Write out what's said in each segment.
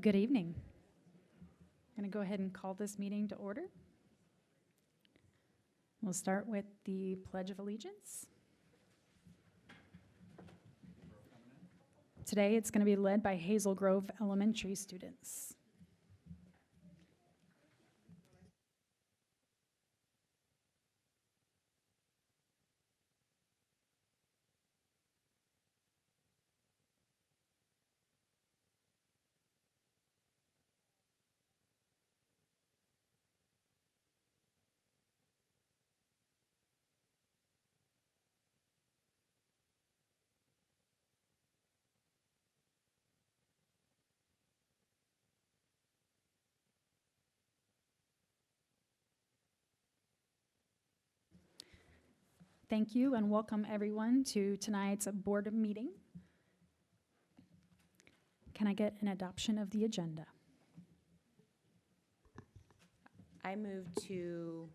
Good evening. I'm going to go ahead and call this meeting to order. We'll start with the Pledge of Allegiance. Today it's going to be led by Hazel Grove Elementary students. Thank you and welcome everyone to tonight's board meeting. Can I get an adoption of the agenda? I move to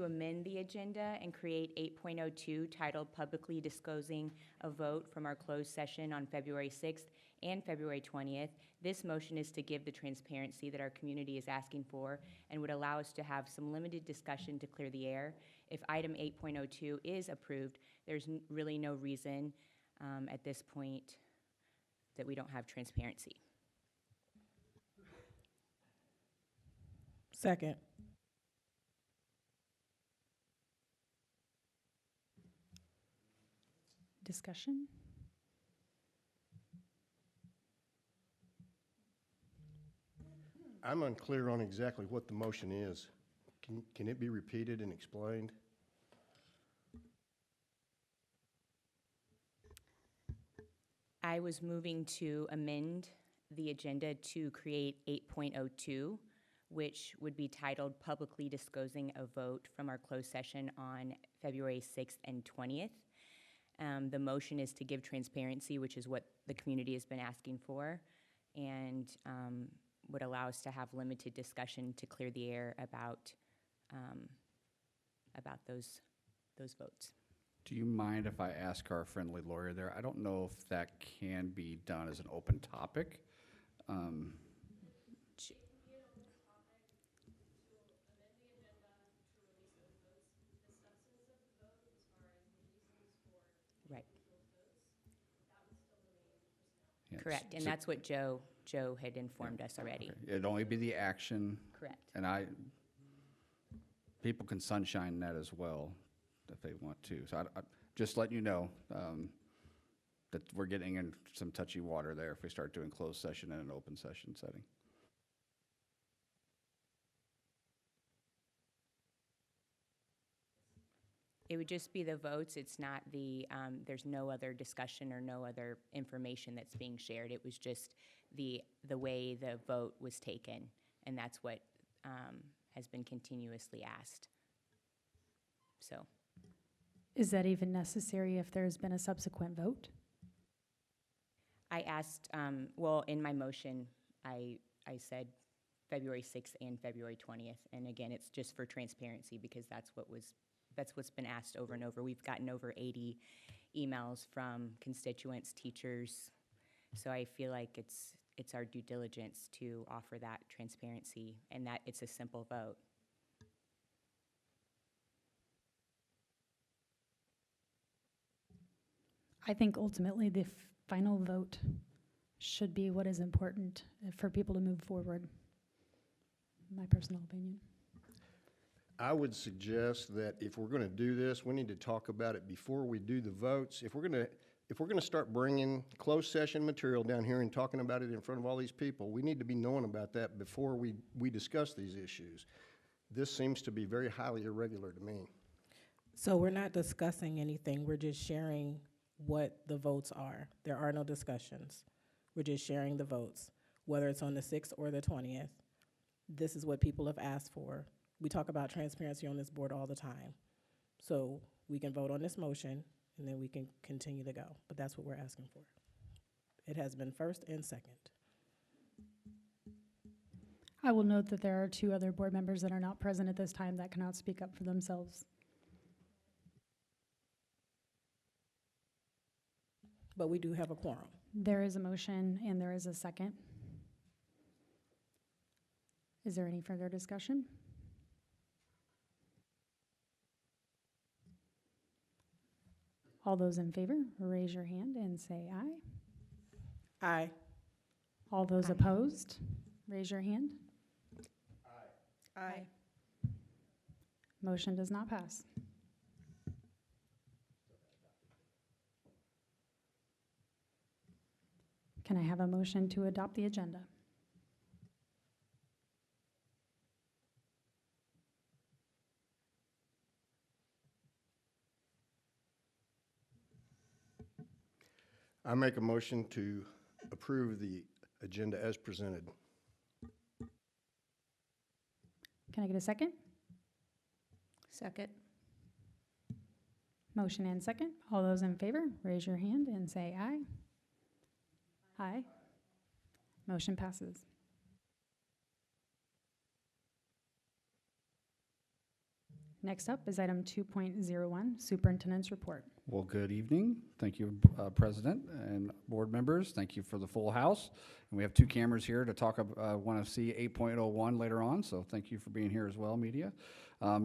amend the agenda and create 8.02 titled Publicly Disclosing a Vote from our closed session on February 6th and February 20th. This motion is to give the transparency that our community is asking for and would allow us to have some limited discussion to clear the air. If item 8.02 is approved, there's really no reason at this point that we don't have transparency. Second. Discussion? I'm unclear on exactly what the motion is. Can it be repeated and explained? I was moving to amend the agenda to create 8.02, which would be titled Publicly Disclosing a Vote from our closed session on February 6th and 20th. The motion is to give transparency, which is what the community has been asking for, and would allow us to have limited discussion to clear the air about those votes. Do you mind if I ask our friendly lawyer there? I don't know if that can be done as an open topic. Right. Yeah, Correct, and so- that's what Joe had informed us already. Okay. It'd only be the action, Correct. and people can sunshine that as well if they want to. So I just letting you know that we're getting in some touchy water there if we start doing closed session in an open session setting. It would just be the votes. It's not there's no other discussion or no other information that's being shared. It was just the way the vote was taken, and that's what has been continuously asked. So. Is that even necessary if there's been a subsequent vote? I asked, well, in my motion, I said February 6th and February 20th, and again, it's just for transparency because that's what's been asked over and over. We've gotten over 80 emails from constituents, teachers, so I feel like it's our due diligence to offer that transparency and that it's a simple vote. I think ultimately the final vote should be what is important for people to move forward. My personal opinion. I would suggest that if we're going to do this, we need to talk about it before we do the votes. If we're going to start bringing closed session material down here and talking about it in front of all these people, we need to be knowing about that before we discuss these issues. This seems to be very highly irregular to me. So we're not discussing anything. We're just sharing what the votes are. There are no discussions. We're just sharing the votes, whether it's on the 6th or the 20th. This is what people have asked for. We talk about transparency on this board all the time. So we can vote on this motion, and then we can continue to go. But that's what we're asking for. It has been first and second. I will note that there are 2 other board members that are not present at this time that cannot speak up for themselves. But we do have a quorum. There is a motion and there is a second. Is there any further discussion? All those in favor, raise your hand and say aye. Aye. All those opposed, raise your hand. Aye. Motion does not pass. Can I have a motion to adopt the agenda? I make a motion to approve the agenda as presented. Can I get a second? Second. Motion and second. All those in favor, raise your hand and say aye. Aye. Motion passes. Next up is item 2.01, Superintendent's Report. Well, good evening. Thank you, President and board members. Thank you for the full house. And we have two cameras here to talk about, want to see 8.01 later on, so thank you for being here as well, media.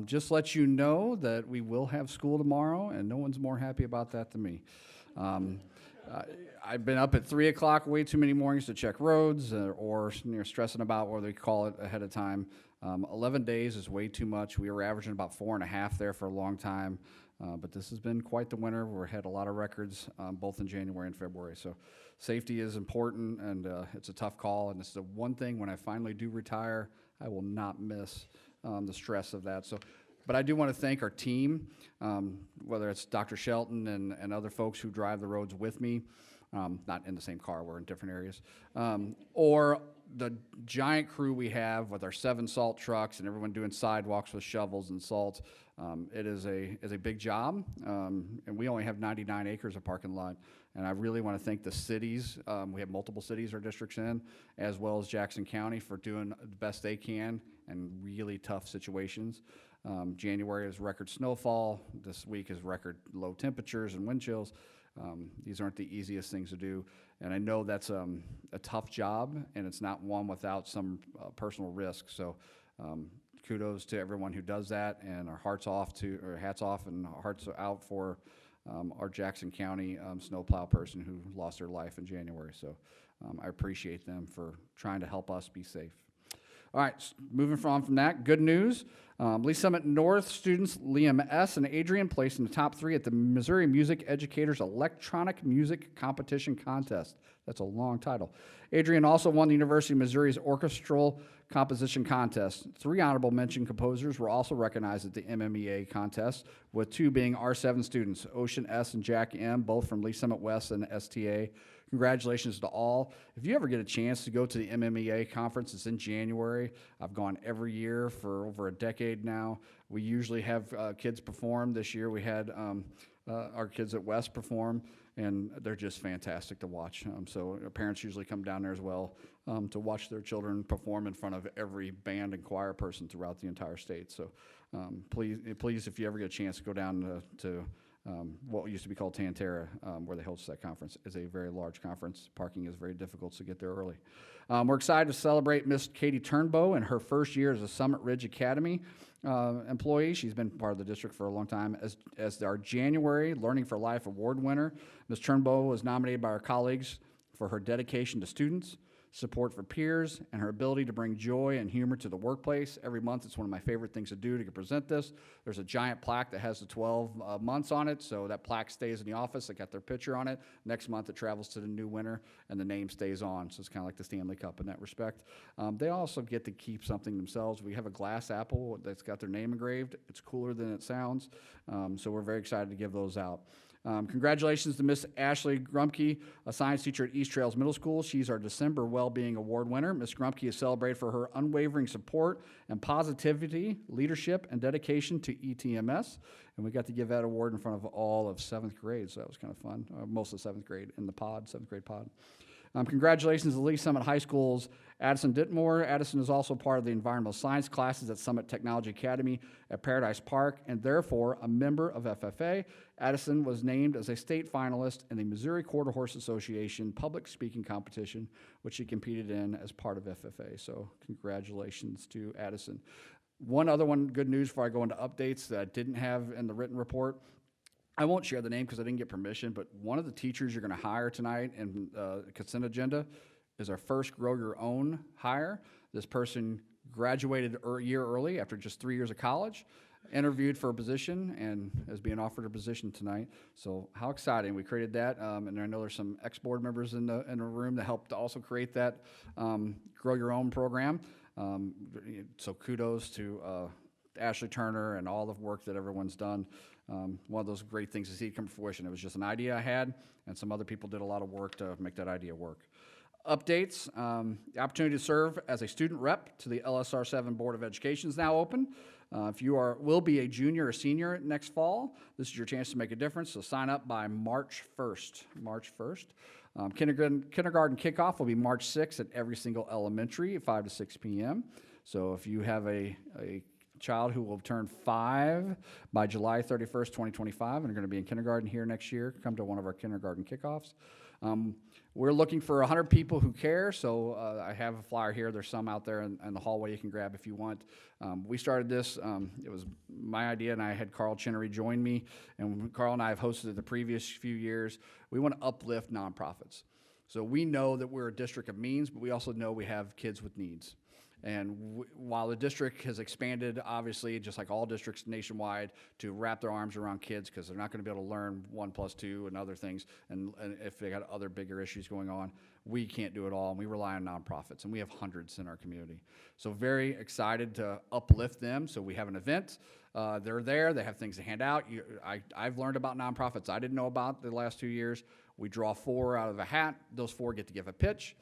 Just let you know that we will have school tomorrow, and no one's more happy about that than me. I've been up at 3 o'clock way too many mornings to check roads or stressing about whether they call it ahead of time. 11 days is way too much. We were averaging about 4.5 there for a long time, but this has been quite the winter. We've had a lot of records both in January and February. So safety is important, and it's a tough call, and it's the one thing when I finally do retire, I will not miss the stress of that. So, but I do want to thank our team, whether it's Dr. Shelton and other folks who drive the roads with me, not in the same car, we're in different areas, or the giant crew we have with our 7 salt trucks and everyone doing sidewalks with shovels and salt. It is a big job, and we only have 99 acres of parking lot. And I really want to thank the cities. We have multiple cities our district's in, as well as Jackson County for doing the best they can in really tough situations. January is record snowfall. This week is record low temperatures and wind chills. These aren't the easiest things to do, and I know that's a tough job, and it's not one without some personal risk. So kudos to everyone who does that, and our hats off and hearts out for our Jackson County snowplow person who lost their life in January. So I appreciate them for trying to help us be safe. All right, moving from that, good news. Lee Summit North students Liam S. and Adrian placed in the top 3 at the Missouri Music Educators Electronic Music Competition Contest. That's a long title. Adrian also won the University of Missouri's Orchestral Composition Contest. 3 honorable mention composers were also recognized at the MMEA contest, with 2 being R7 students, Ocean S. and Jack M., both from Lee Summit West and STA. Congratulations to all. If you ever get a chance to go to the MMEA conference, it's in January. I've gone every year for over a decade now. We usually have kids perform. This year we had our kids at West perform, and they're just fantastic to watch. So parents usually come down there as well to watch their children perform in front of every band and choir person throughout the entire state. So please, if you ever get a chance to go down to what used to be called Tantera, where they host that conference. Is a very large conference. Parking is very difficult, so get there early. We're excited to celebrate Miss Katie Turnbow in her first year as a Summit Ridge Academy employee. She's been part of the district for a long time. As our January Learning for Life Award winner, Ms. Turnbow was nominated by our colleagues for her dedication to students, support for peers, and her ability to bring joy and humor to the workplace. Every month, it's one of my favorite things to do to present this. There's a giant plaque that has the 12 months on it, so that plaque stays in the office. They got their picture on it. Next month, it travels to the new winner, and the name stays on, so it's kind of like the Stanley Cup in that respect. They also get to keep something themselves. We have a glass apple that's got their name engraved. It's cooler than it sounds, so we're very excited to give those out. Congratulations to Miss Ashley Grumke, a science teacher at East Trails Middle School. She's our December Wellbeing Award winner. Miss Grumke is celebrated for her unwavering support and positivity, leadership, and dedication to ETMS. And we got to give that award in front of all of 7th grade, so that was kind of fun. Most of 7th grade in the pod, 7th grade pod. Congratulations to Lee Summit High School's Addison Ditmore. Addison is also part of the environmental science classes at Summit Technology Academy at Paradise Park, and therefore a member of FFA. Addison was named as a state finalist in the Missouri Quarter Horse Association public speaking competition, which she competed in as part of FFA. So congratulations to Addison. One other one, good news before I go into updates that I didn't have in the written report. I won't share the name because I didn't get permission, but one of the teachers you're going to hire tonight in the consent agenda is our first Grow Your Own hire. This person graduated a year early after just 3 years of college, interviewed for a position, and is being offered a position tonight. So how exciting. We created that, and I know there's some ex-board members in the room that helped to also create that Grow Your Own program. So kudos to Ashley Turner and all the work that everyone's done. One of those great things to see it come to fruition. It was just an idea I had, and some other people did a lot of work to make that idea work. Updates, the opportunity to serve as a student rep to the LSR7 Board of Education is now open. If you will be a junior or senior next fall, this is your chance to make a difference, so sign up by March 1st. Kindergarten kickoff will be March 6th at every single elementary at 5 to 6 p.m. So if you have a child who will turn 5 by July 31st, 2025, and are going to be in kindergarten here next year, come to one of our kindergarten kickoffs. We're looking for 100 people who care, so I have a flyer here. There's some out there in the hallway you can grab if you want. We started this, it was my idea, and I had Carl Chinnery join me, and Carl and I have hosted it the previous few years. We want to uplift nonprofits. So we know that we're a district of means, but we also know we have kids with needs. And while the district has expanded, obviously, just like all districts nationwide, to wrap their arms around kids because they're not going to be able to learn 1 + 2 and other things, and if they got other bigger issues going on, we can't do it all, and we rely on nonprofits, and we have hundreds in our community. So very excited to uplift them. So we have an event. They're there. They have things to hand out. I've learned about nonprofits I didn't know about the last 2 years. We draw 4 out of a hat. Those 4 get to give a pitch.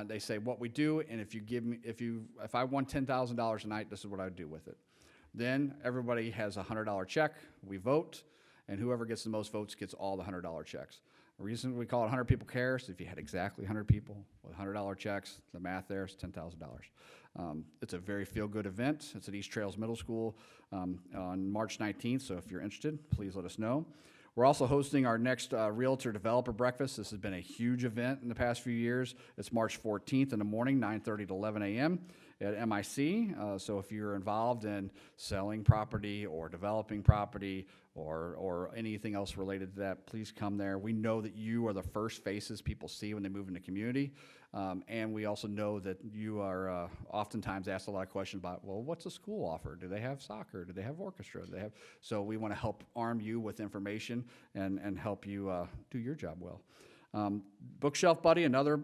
They say what we do, and if I won $10,000 a night, this is what I would do with it. Then everybody has a $100 check. We vote, and whoever gets the most votes gets all the $100 checks. The reason we call it 100 People Care is if you had exactly 100 people with $100 checks, the math there is $10,000. It's a very feel-good event. It's at East Trails Middle School on March 19th, so if you're interested, please let us know. We're also hosting our next Realtor Developer Breakfast. This has been a huge event in the past few years. It's March 14th in the morning, 9:30 to 11 a.m. at MIC. So if you're involved in selling property or developing property or anything else related to that, please come there. We know that you are the first faces people see when they move into community. And we also know that you are oftentimes asked a lot of questions about, well, what's a school offer? Do they have soccer? Do they have orchestra? Do they have? So we want to help arm you with information and help you do your job well. Bookshelf Buddy, another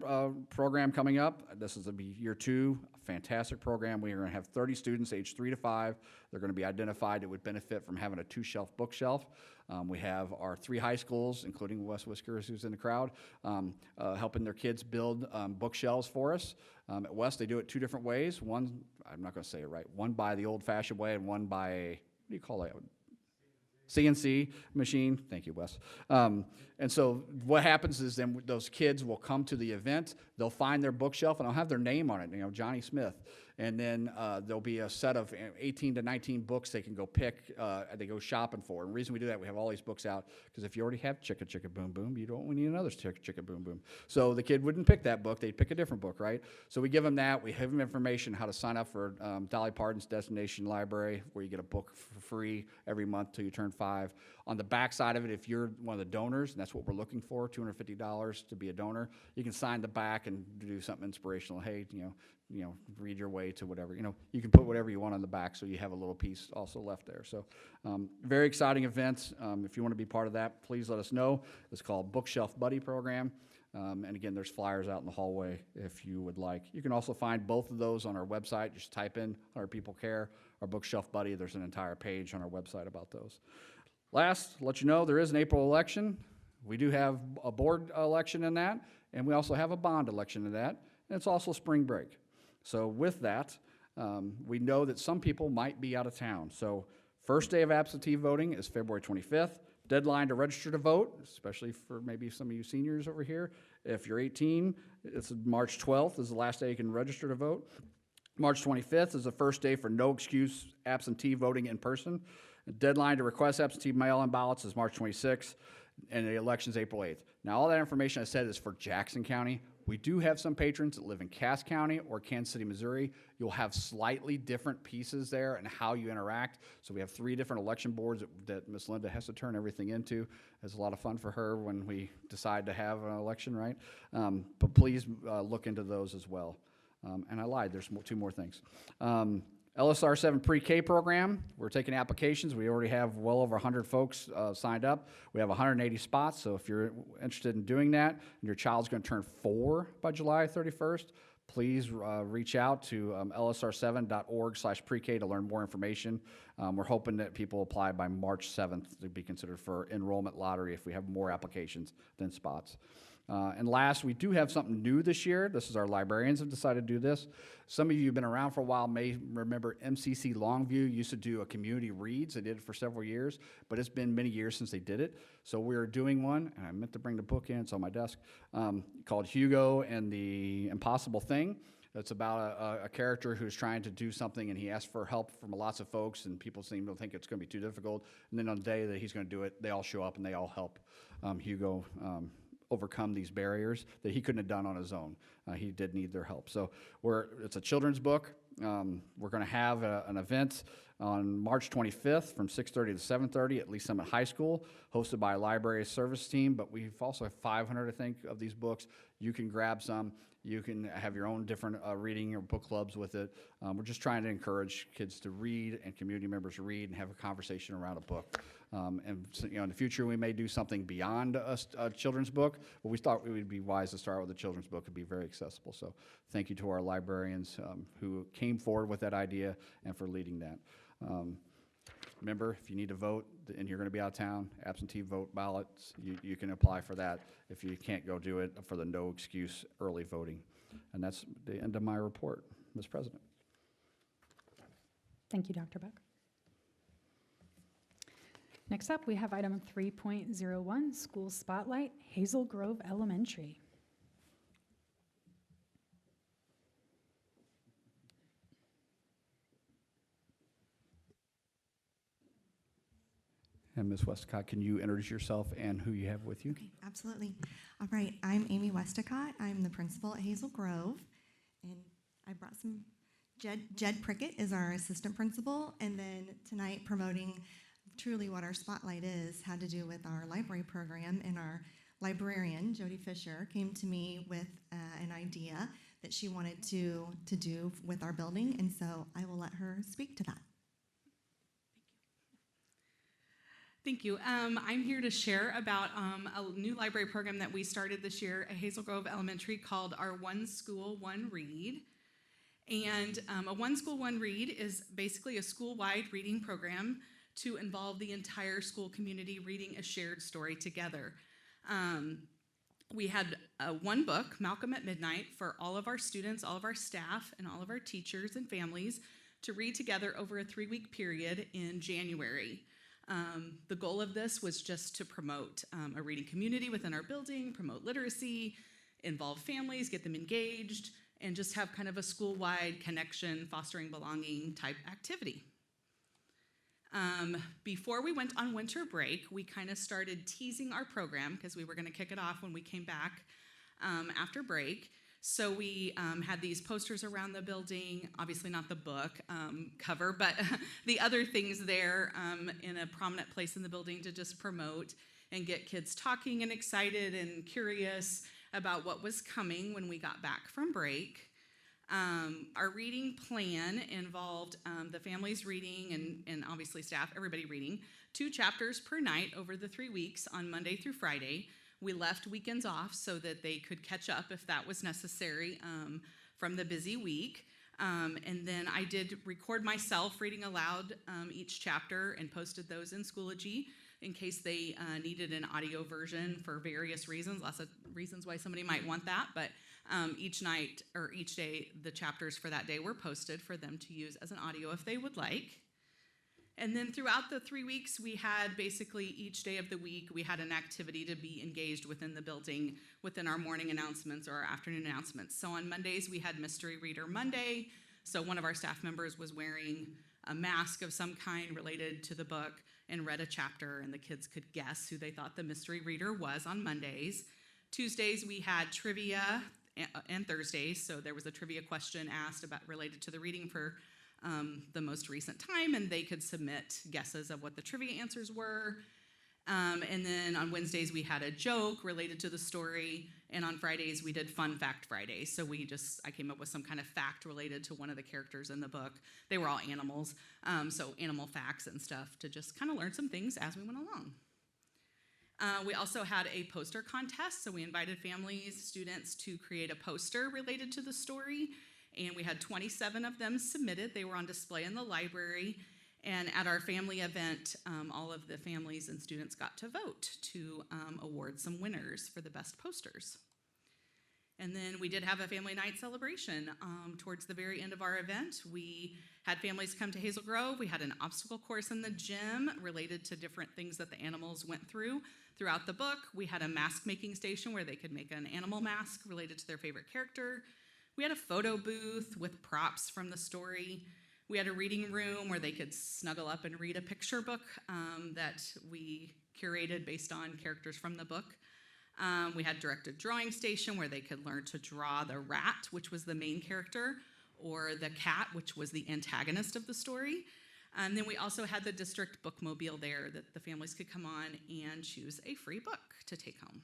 program coming up. This is year 2, a fantastic program. We are going to have 30 students aged 3 to 5. They're going to be identified that would benefit from having a 2-shelf bookshelf. We have our 3 high schools, including West Whiskers, who's in the crowd, helping their kids build bookshelves for us. At West, they do it 2 different ways. One, I'm not going to say it right, one by the old-fashioned way and one by a, what do you call that? CNC machine. Thank you, Wes. And so what happens is then those kids will come to the event, they'll find their bookshelf, and I'll have their name on it, Johnny Smith. And then there'll be a set of 18 to 19 books they can go pick, they go shopping for. And the reason we do that, we have all these books out, because if you already have Chicka Chicka Boom Boom, we need another Chicka Chicka Boom Boom. So the kid wouldn't pick that book, they'd pick a different book, right? So we give them that, we have them information how to sign up for Dolly Parton's Destination Library, where you get a book for free every month till you turn 5. On the back side of it, if you're one of the donors, and that's what we're looking for, $250 to be a donor, you can sign the back and do something inspirational. Hey, read your way to whatever. You can put whatever you want on the back, so you have a little piece also left there. So very exciting event. If you want to be part of that, please let us know. It's called Bookshelf Buddy Program. And again, there's flyers out in the hallway if you would like. You can also find both of those on our website. Just type in 100 People Care or Bookshelf Buddy. There's an entire page on our website about those. Last, let you know there is an April election. We do have a board election in that, and we also have a bond election in that, and it's also spring break. So with that, we know that some people might be out of town. So first day of absentee voting is February 25th. Deadline to register to vote, especially for maybe some of you seniors over here, If you're 18, it's March 12th is the last day you can register to vote. March 25th is the first day for no excuse absentee voting in person. The deadline to request absentee mail-in ballots is March 26th, and the election is April 8th. Now, all that information I said is for Jackson County. We do have some patrons that live in Cass County or Kansas City, Missouri. You'll have slightly different pieces there and how you interact. So we have 3 different election boards that Ms. Linda has to turn everything into. It's a lot of fun for her when we decide to have an election, right? But please look into those as well. And I lied, there's 2 more things. LSR7 pre-K program, we're taking applications. We already have well over 100 folks signed up. We have 180 spots, so if you're interested in doing that and your child's going to turn 4 by July 31st, please reach out to lsr7.org/pre-K to learn more information. We're hoping that people apply by March 7th to be considered for enrollment lottery if we have more applications than spots. And last, we do have something new this year. This is our librarians have decided to do this. Some of you who've been around for a while may remember MCC Longview used to do a community reads. They did it for several years, but it's been many years since they did it. So we're doing one, and I meant to bring the book in, it's on my desk, called Hugo and the Impossible Thing. It's about a character who's trying to do something, and he asks for help from lots of folks, and people seem to think it's going to be too difficult. And then on the day that he's going to do it, they all show up, and they all help Hugo overcome these barriers that he couldn't have done on his own. He did need their help. So it's a children's book. We're going to have an event on March 25th from 6:30 to 7:30 at Lee Summit High School, hosted by a library service team. But we've also have 500, I think, of these books. You can grab some. You can have your own different reading or book clubs with it. We're just trying to encourage kids to read and community members to read and have a conversation around a book. And so, in the future, we may do something beyond a children's book, but we thought it would be wise to start with a children's book. It'd be very accessible. So thank you to our librarians who came forward with that idea and for leading that. Remember, if you need to vote and you're going to be out of town, absentee vote ballots, you can apply for that if you can't go do it for the no excuse early voting. And that's the end of my report, Ms. President. Thank you, Dr. Buck. Next up, we have item 3.01, School Spotlight, Hazel Grove Elementary. And Ms. Westcott, can you introduce yourself and who you have with you? Okay, absolutely. All right, I'm Amy Westcott. I'm the principal at Hazel Grove, and I brought some. Jed Prickett is our assistant principal, and then tonight promoting truly what our spotlight is had to do with our library program, and our librarian, Jody Fisher, came to me with an idea that she wanted to do with our building, and so I will let her speak to that. Thank you. I'm here to share about a new library program that we started this year at Hazel Grove Elementary called our One School, One Read. And a One School, One Read is basically a school-wide reading program to involve the entire school community reading a shared story together. We had one book, Malcolm at Midnight, for all of our students, all of our staff, and all of our teachers and families to read together over a 3-week period in January. The goal of this was just to promote a reading community within our building, promote literacy, involve families, get them engaged, and just have kind of a school-wide connection, fostering belonging type activity. Before we went on winter break, we kind of started teasing our program because we were going to kick it off when we came back after break. So we had these posters around the building, obviously not the book cover, but the other things there in a prominent place in the building to just promote and get kids talking and excited and curious about what was coming when we got back from break. Our reading plan involved the families reading and obviously staff, everybody reading, 2 chapters per night over the 3 weeks on Monday through Friday. We left weekends off so that they could catch up if that was necessary from the busy week. And then I did record myself reading aloud each chapter and posted those in Schoology in case they needed an audio version for various reasons, lots of reasons why somebody might want that. But each night or each day, the chapters for that day were posted for them to use as an audio if they would like. And then throughout the 3 weeks, we had basically each day of the week, we had an activity to be engaged within the building, within our morning announcements or our afternoon announcements. So on Mondays, we had Mystery Reader Monday. So one of our staff members was wearing a mask of some kind related to the book and read a chapter, and the kids could guess who they thought the mystery reader was on Mondays. Tuesdays, we had trivia, and Thursdays, so there was a trivia question asked about related to the reading for the most recent time, and they could submit guesses of what the trivia answers were. And then on Wednesdays, we had a joke related to the story, and on Fridays, we did Fun Fact Fridays. So I came up with some kind of fact related to one of the characters in the book. They were all animals, so animal facts and stuff to just kind of learn some things as we went along. We also had a poster contest, so we invited families, students to create a poster related to the story, and we had 27 of them submitted. They were on display in the library, and at our family event, all of the families and students got to vote to award some winners for the best posters. And then we did have a family night celebration. Towards the very end of our event, we had families come to Hazel Grove. We had an obstacle course in the gym related to different things that the animals went through throughout the book. We had a mask making station where they could make an animal mask related to their favorite character. We had a photo booth with props from the story. We had a reading room where they could snuggle up and read a picture book that we curated based on characters from the book. We had directed drawing station where they could learn to draw the rat, which was the main character, or the cat, which was the antagonist of the story. And then we also had the district bookmobile there that the families could come on and choose a free book to take home.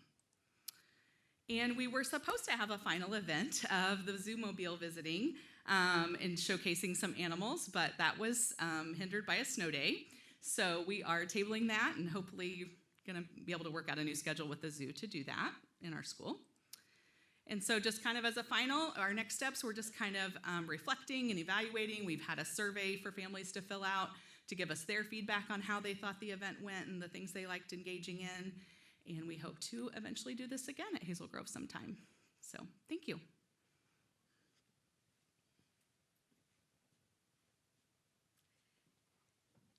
And we were supposed to have a final event of the Zoomobile visiting and showcasing some animals, but that was hindered by a snow day. So we are tabling that and hopefully going to be able to work out a new schedule with the zoo to do that in our school. And so just kind of as a final, our next steps, we're just kind of reflecting and evaluating. We've had a survey for families to fill out to give us their feedback on how they thought the event went and the things they liked engaging in. And we hope to eventually do this again at Hazel Grove sometime. So thank you.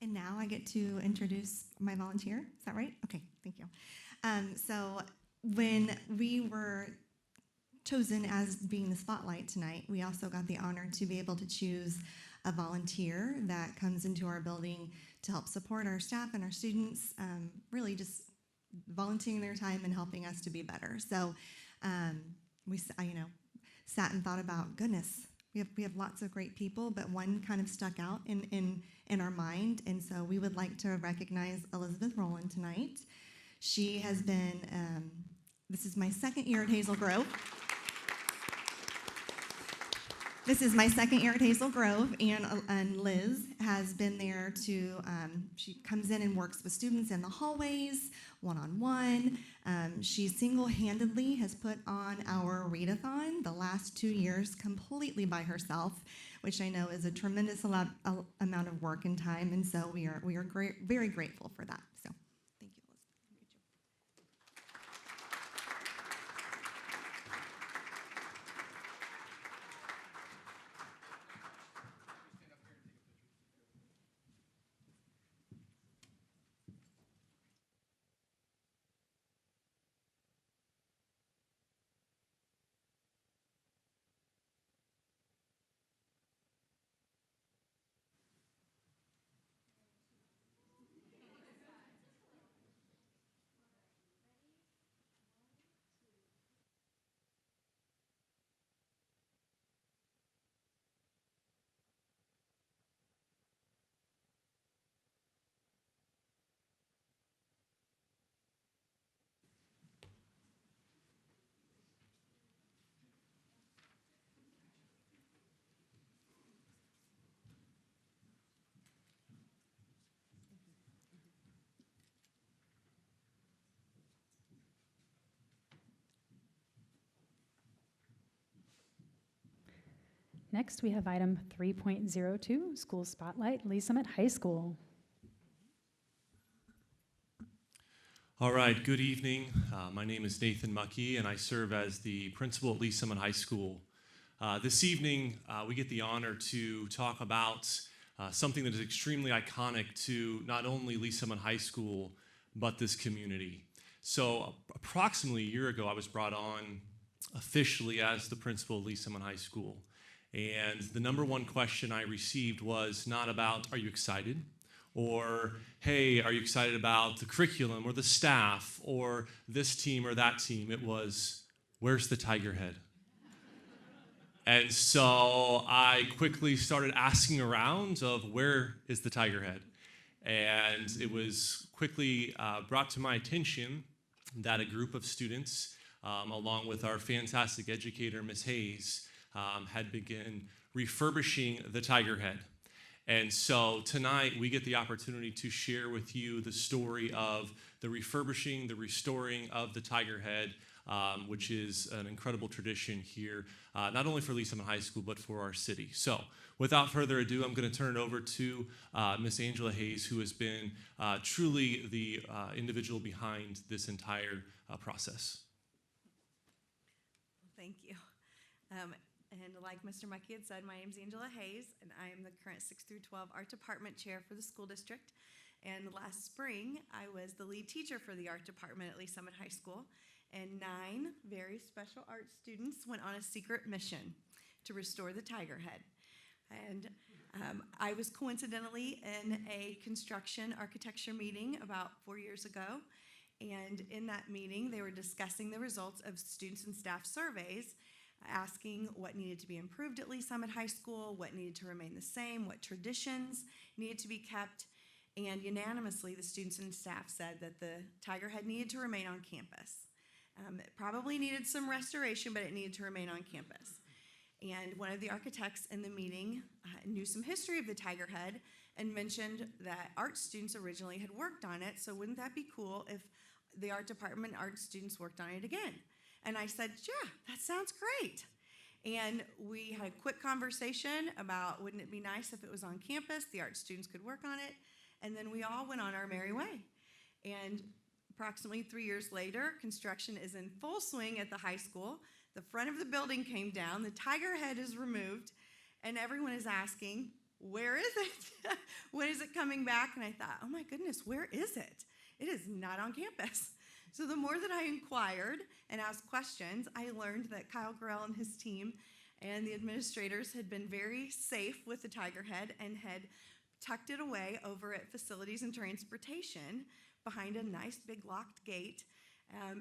And now I get to introduce my volunteer. Is that right? Okay, thank you. So when we were chosen as being the spotlight tonight, we also got the honor to be able to choose a volunteer that comes into our building to help support our staff and our students, really just volunteering their time and helping us to be better. So we sat and thought about, goodness, we have lots of great people, but one kind of stuck out in our mind, and so we would like to recognize Elizabeth Rowland tonight. She has been, this is my second year at Hazel Grove. This is my second year at Hazel Grove, and Liz has been there to, she comes in and works with students in the hallways, one-on-one. She single-handedly has put on our readathon the last 2 years completely by herself, which I know is a tremendous amount of work and time, and so we are very grateful for that. So thank you, Liz. Next, we have item 3.02, School Spotlight, Lee Summit High School. All right, good evening. My name is Nathan Muckey, and I serve as the principal at Lee Summit High School. This evening, we get the honor to talk about something that is extremely iconic to not only Lee Summit High School, but this community. So approximately a year ago, I was brought on officially as the principal of Lee Summit High School. And the number one question I received was not about, are you excited? Or, hey, are you excited about the curriculum or the staff or this team or that team? It was, where's the Tiger Head? And so I quickly started asking around of where is the Tiger Head? And it was quickly brought to my attention that a group of students, along with our fantastic educator, Ms. Hayes, had begun refurbishing the Tiger Head. And so tonight we get the opportunity to share with you the story of the refurbishing, the restoring of the Tiger Head, which is an incredible tradition here, not only for Lee Summit High School, but for our city. So without further ado, I'm going to turn it over to Miss Angela Hayes, who has been truly the individual behind this entire process. Thank you. And like Mr. Mucky had said, my name is Angela Hayes, and I am the current 6 through 12 art department chair for the school district. And last spring, I was the lead teacher for the art department at Lee Summit High School. And 9 very special art students went on a secret mission to restore the Tiger Head. And I was coincidentally in a construction architecture meeting about 4 years ago. And in that meeting, they were discussing the results of students and staff surveys, asking what needed to be improved at Lee Summit High School, what needed to remain the same, what traditions needed to be kept. And unanimously, the students and staff said that the Tiger Head needed to remain on campus. It probably needed some restoration, but it needed to remain on campus. And one of the architects in the meeting knew some history of the Tiger Head and mentioned that art students originally had worked on it, so wouldn't that be cool if the art department art students worked on it again? And I said, yeah, that sounds great. And we had a quick conversation about wouldn't it be nice if it was on campus, the art students could work on it, and then we all went on our merry way. And approximately 3 years later, construction is in full swing at the high school. The front of the building came down, the Tiger Head is removed, and everyone is asking, where is it? When is it coming back? And I thought, oh my goodness, where is it? It is not on campus. So the more that I inquired and asked questions, I learned that Kyle Gorell and his team and the administrators had been very safe with the Tiger Head and had tucked it away over at Facilities and Transportation behind a nice big locked gate,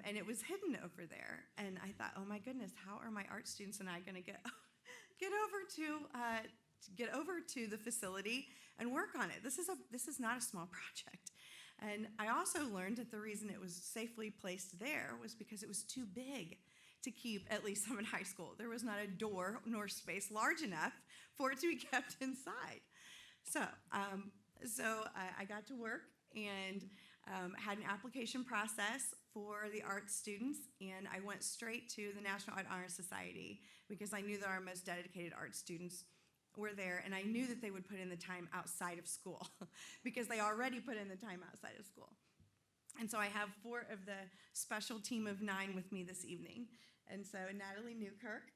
and it was hidden over there. And I thought, oh my goodness, how are my art students and I going to get over to the facility and work on it? This is not a small project. And I also learned that the reason it was safely placed there was because it was too big to keep at Lee Summit High School. There was not a door nor space large enough for it to be kept inside. So I got to work and had an application process for the art students, and I went straight to the National Art Honor Society because I knew that our most dedicated art students were there, and I knew that they would put in the time outside of school because they already put in the time outside of school. And so I have 4 of the special team of 9 with me this evening. And so Natalie Newkirk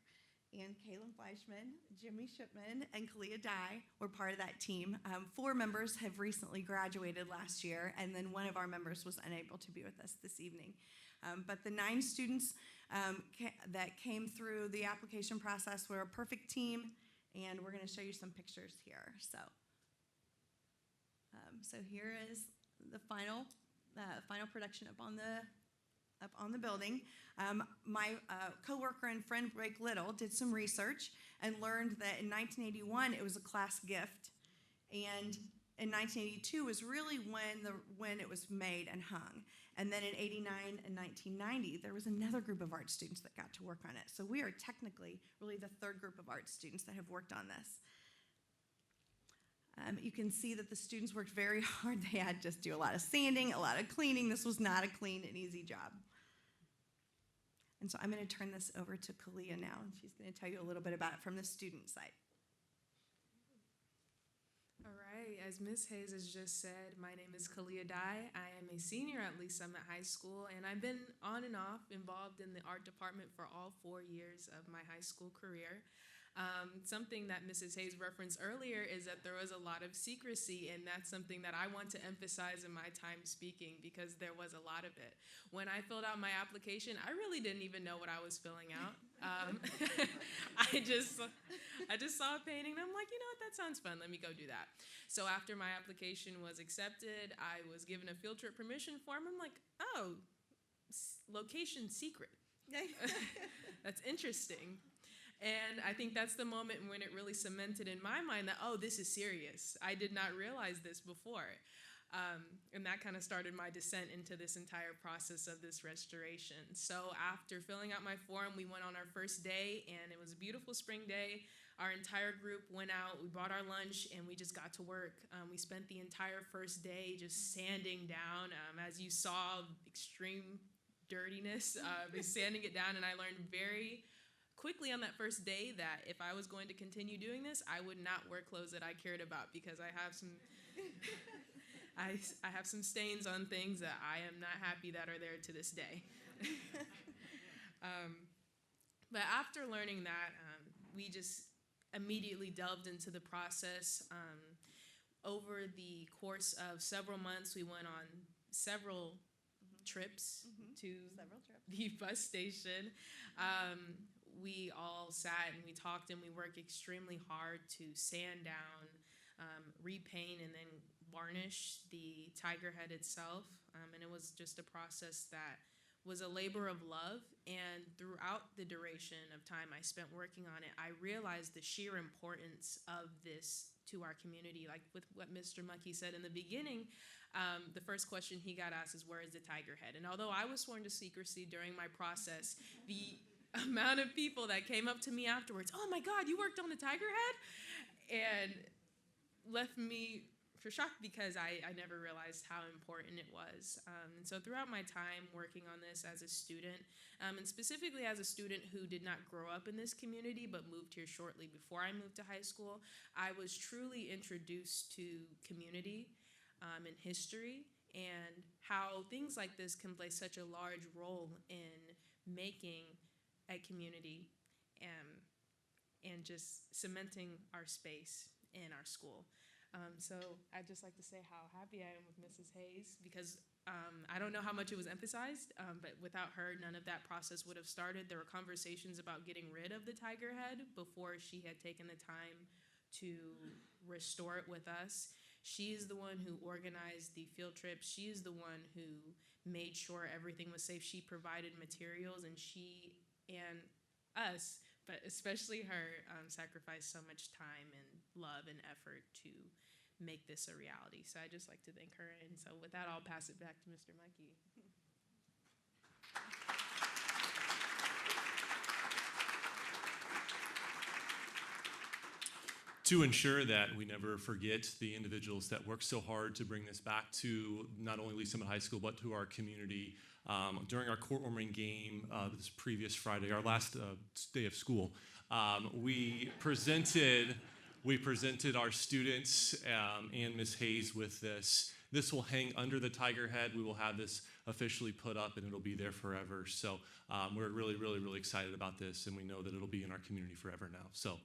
and Kaylin Fleischman, Jimmy Shipman, and Kalia Dye were part of that team. 4 members have recently graduated last year, and then one of our members was unable to be with us this evening. But the 9 students that came through the application process were a perfect team, and we're going to show you some pictures here. So here is the final production up on the building. My coworker and friend Blake Little did some research and learned that in 1981 it was a class gift, and in 1982 was really when it was made and hung. And then in 89 and 1990, there was another group of art students that got to work on it. So we are technically really the 3rd group of art students that have worked on this. You can see that the students worked very hard. They had to just do a lot of sanding, a lot of cleaning. This was not a clean and easy job. And so I'm going to turn this over to Kalia now, and she's going to tell you a little bit about it from the student side. All right, as Ms. Hayes has just said, my name is Kalia Dye. I am a senior at Lee Summit High School, and I've been on and off involved in the art department for all 4 years of my high school career. Something that Mrs. Hayes referenced earlier is that there was a lot of secrecy, and that's something that I want to emphasize in my time speaking because there was a lot of it. When I filled out my application, I really didn't even know what I was filling out. I just saw a painting, and I'm like, you know what, that sounds fun. Let me go do that. So after my application was accepted, I was given a field trip permission form. I'm like, oh, location secret. That's interesting. And I think that's the moment when it really cemented in my mind that, oh, this is serious. I did not realize this before. And that kind of started my descent into this entire process of this restoration. So after filling out my form, we went on our first day, and it was a beautiful spring day. Our entire group went out, we brought our lunch, and we just got to work. We spent the entire first day just sanding down. As you saw, extreme dirtiness, sanding it down, and I learned very quickly on that first day that if I was going to continue doing this, I would not wear clothes that I cared about because I have some I have some stains on things that I am not happy that are there to this day. But after learning that, we just immediately delved into the process. Over the course of several months, we went on several trips to the bus station. We all sat and we talked and we worked extremely hard to sand down, repaint, and then varnish the tiger head itself. And it was just a process that was a labor of love. And throughout the duration of time I spent working on it, I realized the sheer importance of this to our community. Like with what Mr. Mucky said in the beginning, the first question he got asked is, where is the tiger head? And although I was sworn to secrecy during my process, the amount of people that came up to me afterwards, oh my God, you worked on the tiger head? And left me for shocked because I never realized how important it was. And so throughout my time working on this as a student, and specifically as a student who did not grow up in this community but moved here shortly before I moved to high school, I was truly introduced to community and history and how things like this can play such a large role in making a community and just cementing our space in our school. So I'd just like to say how happy I am with Mrs. Hayes because I don't know how much it was emphasized, but without her, none of that process would have started. There were conversations about getting rid of the tiger head before she had taken the time to restore it with us. She is the one who organized the field trip. She is the one who made sure everything was safe. She provided materials, and she and us, but especially her, sacrificed so much time and love and effort to make this a reality. So I'd just like to thank her. And so with that, I'll pass it back to Mr. Mucky. To ensure that we never forget the individuals that worked so hard to bring this back to not only Lee Summit High School, but to our community. During our court-warming game this previous Friday, our last day of school, we presented our students and Ms. Hayes with this. This will hang under the tiger head. We will have this officially put up, and it'll be there forever. So we're really, really, really excited about this, and we know that it'll be in our community forever now. So.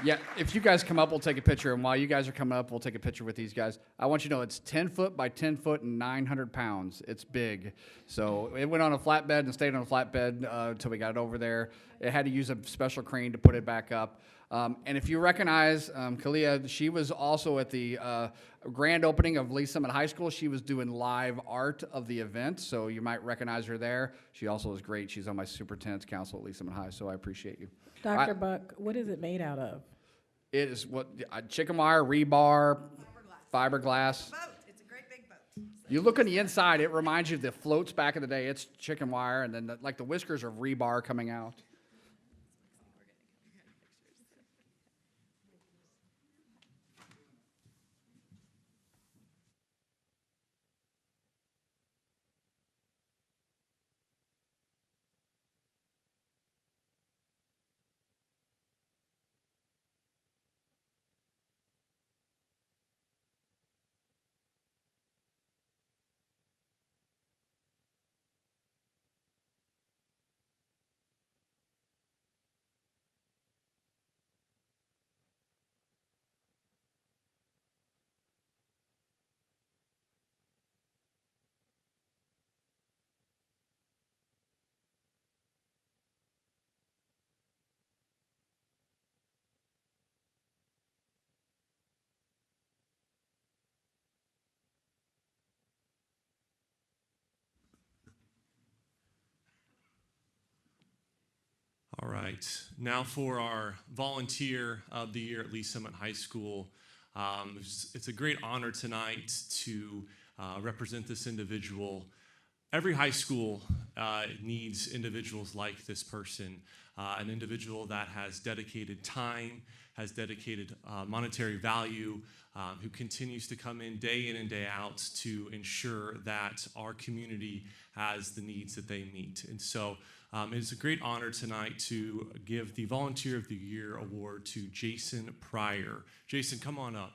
Yeah, if you guys come up, we'll take a picture. And while you guys are coming up, we'll take a picture with these guys. I want you to know it's 10 foot by 10 foot and 900 pounds. It's big. So it went on a flatbed and stayed on a flatbed until we got it over there. It had to use a special crane to put it back up. And if you recognize Kalia, she was also at the grand opening of Lee Summit High School. She was doing live art of the event, so you might recognize her there. She also is great. She's on my superintendent's council at Lee Summit High, so I appreciate you. Dr. Buck, what is it made out of? It is what chicken wire, rebar, fiberglass. Boat. It's a great big boat. You look on the inside, it reminds you of the floats back in the day. It's chicken wire, and then like the whiskers are rebar coming out. right, now for our Volunteer of the Year at Lee Summit High School. It's a great honor tonight to represent this individual. Every high school needs individuals like this person, an individual that has dedicated time, has dedicated monetary value, who continues to come in and day out to ensure that our community has the needs that they meet. And so it is a great honor tonight to give the Volunteer of the Year award to Jason Pryor. Jason, come on up.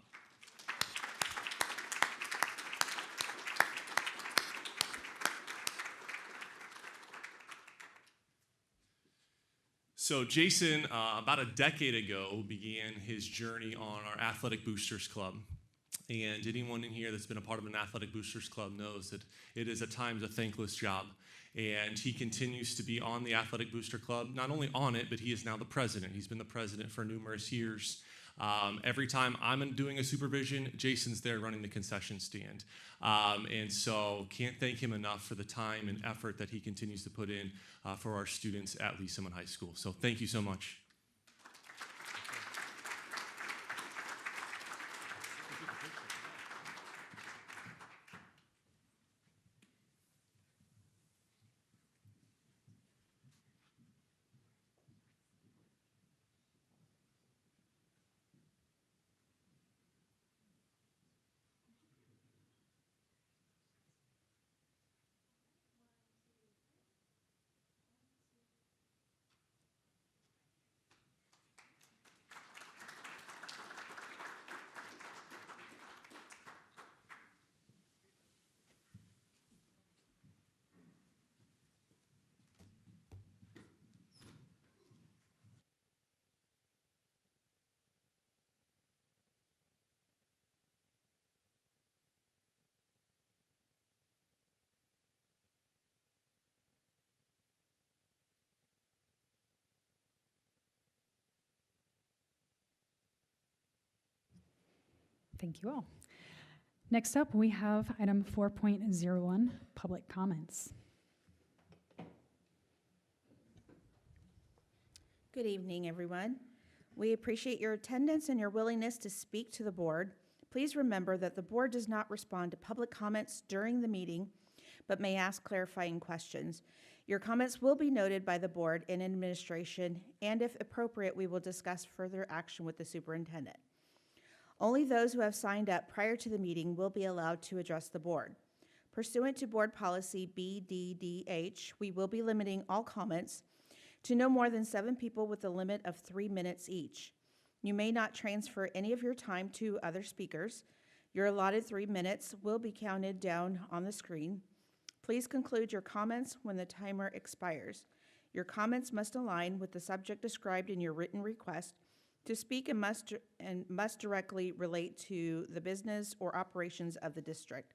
So Jason, about a decade ago, began his journey on our Athletic Boosters Club. And anyone in here that's been a part of an Athletic Boosters Club knows that it is at times a thankless job. And he continues to be on the Athletic Booster Club, not only on it, but he is now the president. He's been the president for numerous years. Every time I'm doing a supervision, Jason's there running the concession stand. And so can't thank him enough for the time and effort that he continues to put in for our students at Lee Summit High School. So thank you so much. Thank you all. Next up, we have item 4.01, public comments. Good evening, everyone. We appreciate your attendance and your willingness to speak to the board. Please remember that the board does not respond to public comments during the meeting, but may ask clarifying questions. Your comments will be noted by the board and administration, and if appropriate, we will discuss further action with the superintendent. Only those who have signed up prior to the meeting will be allowed to address the board. Pursuant to board policy BDDH, we will be limiting all comments to no more than 7 people with a limit of 3 minutes each. You may not transfer any of your time to other speakers. Your allotted 3 minutes will be counted down on the screen. Please conclude your comments when the timer expires. Your comments must align with the subject described in your written request to speak and must directly relate to the business or operations of the district.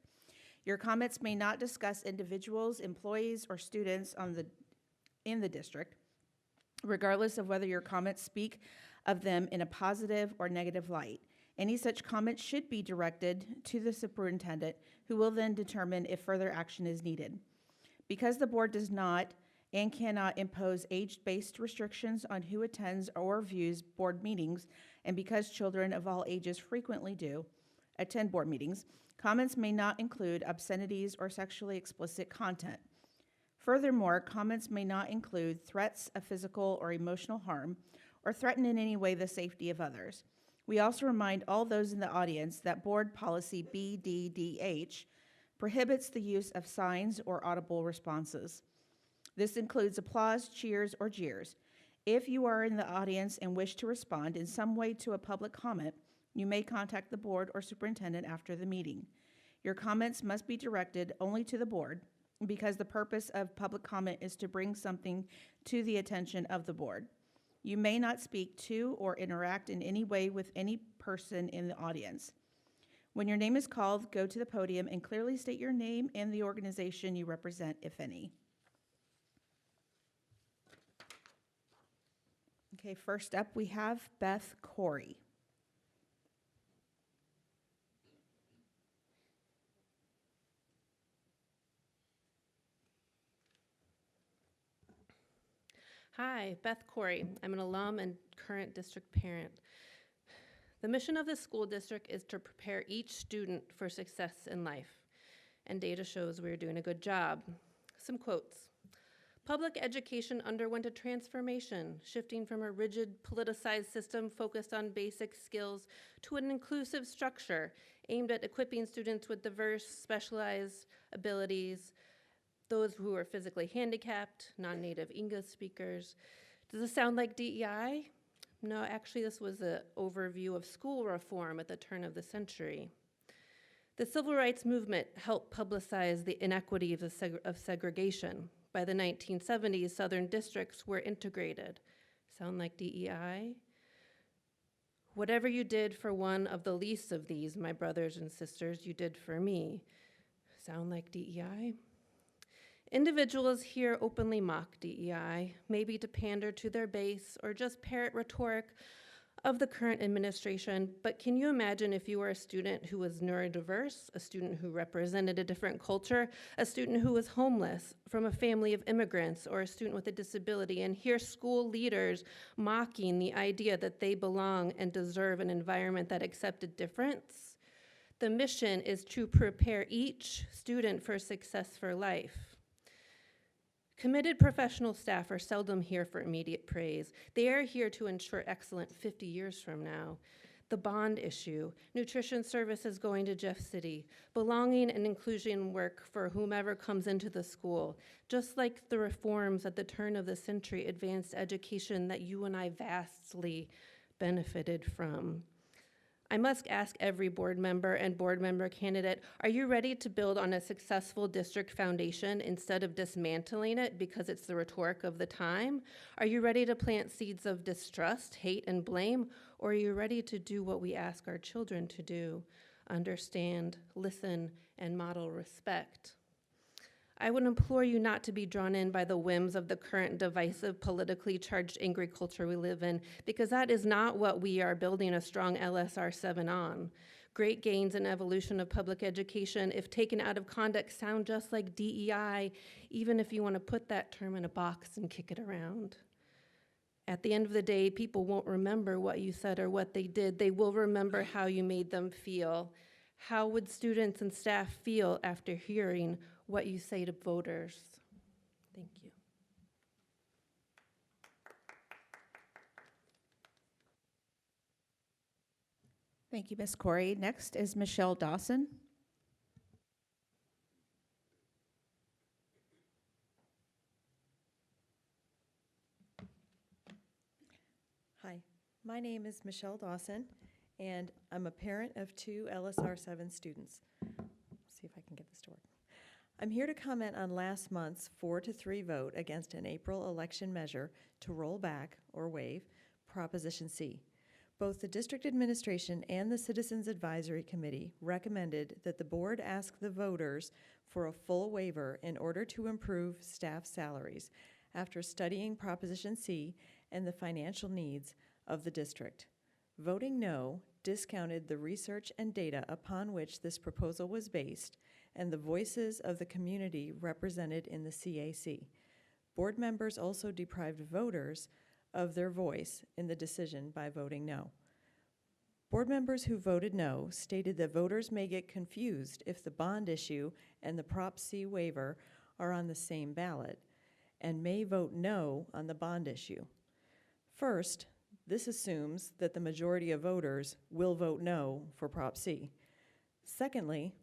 Your comments may not discuss individuals, employees, or students in the district, regardless of whether your comments speak of them in a positive or negative light. Any such comments should be directed to the superintendent, who will then determine if further action is needed. Because the board does not and cannot impose age-based restrictions on who attends or views board meetings, and because children of all ages frequently do attend board meetings, comments may not include obscenities or sexually explicit content. Furthermore, comments may not include threats of physical or emotional harm or threaten in any way the safety of others. We also remind all those in the audience that board policy BDDH prohibits the use of signs or audible responses. This includes applause, cheers, or jeers. If you are in the audience and wish to respond in some way to a public comment, you may contact the board or superintendent after the meeting. Your comments must be directed only to the board, because the purpose of public comment is to bring something to the attention of the board. You may not speak to or interact in any way with any person in the audience. When your name is called, go to the podium and clearly state your name and the organization you represent, if any. Okay, first up we have Beth Corey. Hi, Beth Corey. I'm an alum and current district parent. The mission of the school district is to prepare each student for success in life, and data shows we're doing a good job. Some quotes. Public education underwent a transformation, shifting from a rigid, politicized system focused on basic skills to an inclusive structure aimed at equipping students with diverse, specialized abilities, those who are physically handicapped, non-native English speakers. Does this sound like DEI? No, actually, this was an overview of school reform at the turn of the century. The civil rights movement helped publicize the inequities of segregation. By the 1970s, Southern districts were integrated. Sound like DEI? Whatever you did for one of the least of these, my brothers and sisters, you did for me. Sound like DEI? Individuals here openly mock DEI, maybe to pander to their base or just parrot rhetoric of the current administration, but can you imagine if you were a student who was neurodiverse, a student who represented a different culture, a student who was homeless, from a family of immigrants, or a student with a disability, and hear school leaders mocking the idea that they belong and deserve an environment that accepted difference? The mission is to prepare each student for success for life. Committed professional staff are seldom here for immediate praise. They are here to ensure excellence 50 years from now. The bond issue, nutrition services going to Jeff City, belonging and inclusion work for whomever comes into the school, just like the reforms at the turn of the century advanced education that you and I vastly benefited from. I must ask every board member and board member candidate, are you ready to build on a successful district foundation instead of dismantling it because it's the rhetoric of the time? Are you ready to plant seeds of distrust, hate, and blame? Or are you ready to do what we ask our children to do? Understand, listen, and model respect. I would implore you not to be drawn in by the whims of the current divisive, politically charged, angry culture we live in, because that is not what we are building a strong LSR7 on. Great gains and evolution of public education, if taken out of context, sound just like DEI, even if you want to put that term in a box and kick it around. At the end of the day, people won't remember what you said or what they did. They will remember how you made them feel. How would students and staff feel after hearing what you say to voters? Thank you. Thank you, Ms. Corey. Next is Michelle Dawson. Hi, my name is Michelle Dawson, and I'm a parent of 2 LSR7 students. See if I can get this to work. I'm here to comment on last month's 4-3 vote against an April election measure to roll back or waive Proposition C. Both the district administration and the Citizens Advisory Committee recommended that the board ask the voters for a full waiver in order to improve staff salaries after studying Proposition C and the financial needs of the district. Voting no discounted the research and data upon which this proposal was based and the voices of the community represented in the CAC. Board members also deprived voters of their voice in the decision by voting no. Board members who voted no stated that voters may get confused if the bond issue and the Prop C waiver are on the same ballot and may vote no on the bond issue. First, this assumes that the majority of voters will vote no for Prop C. Secondly,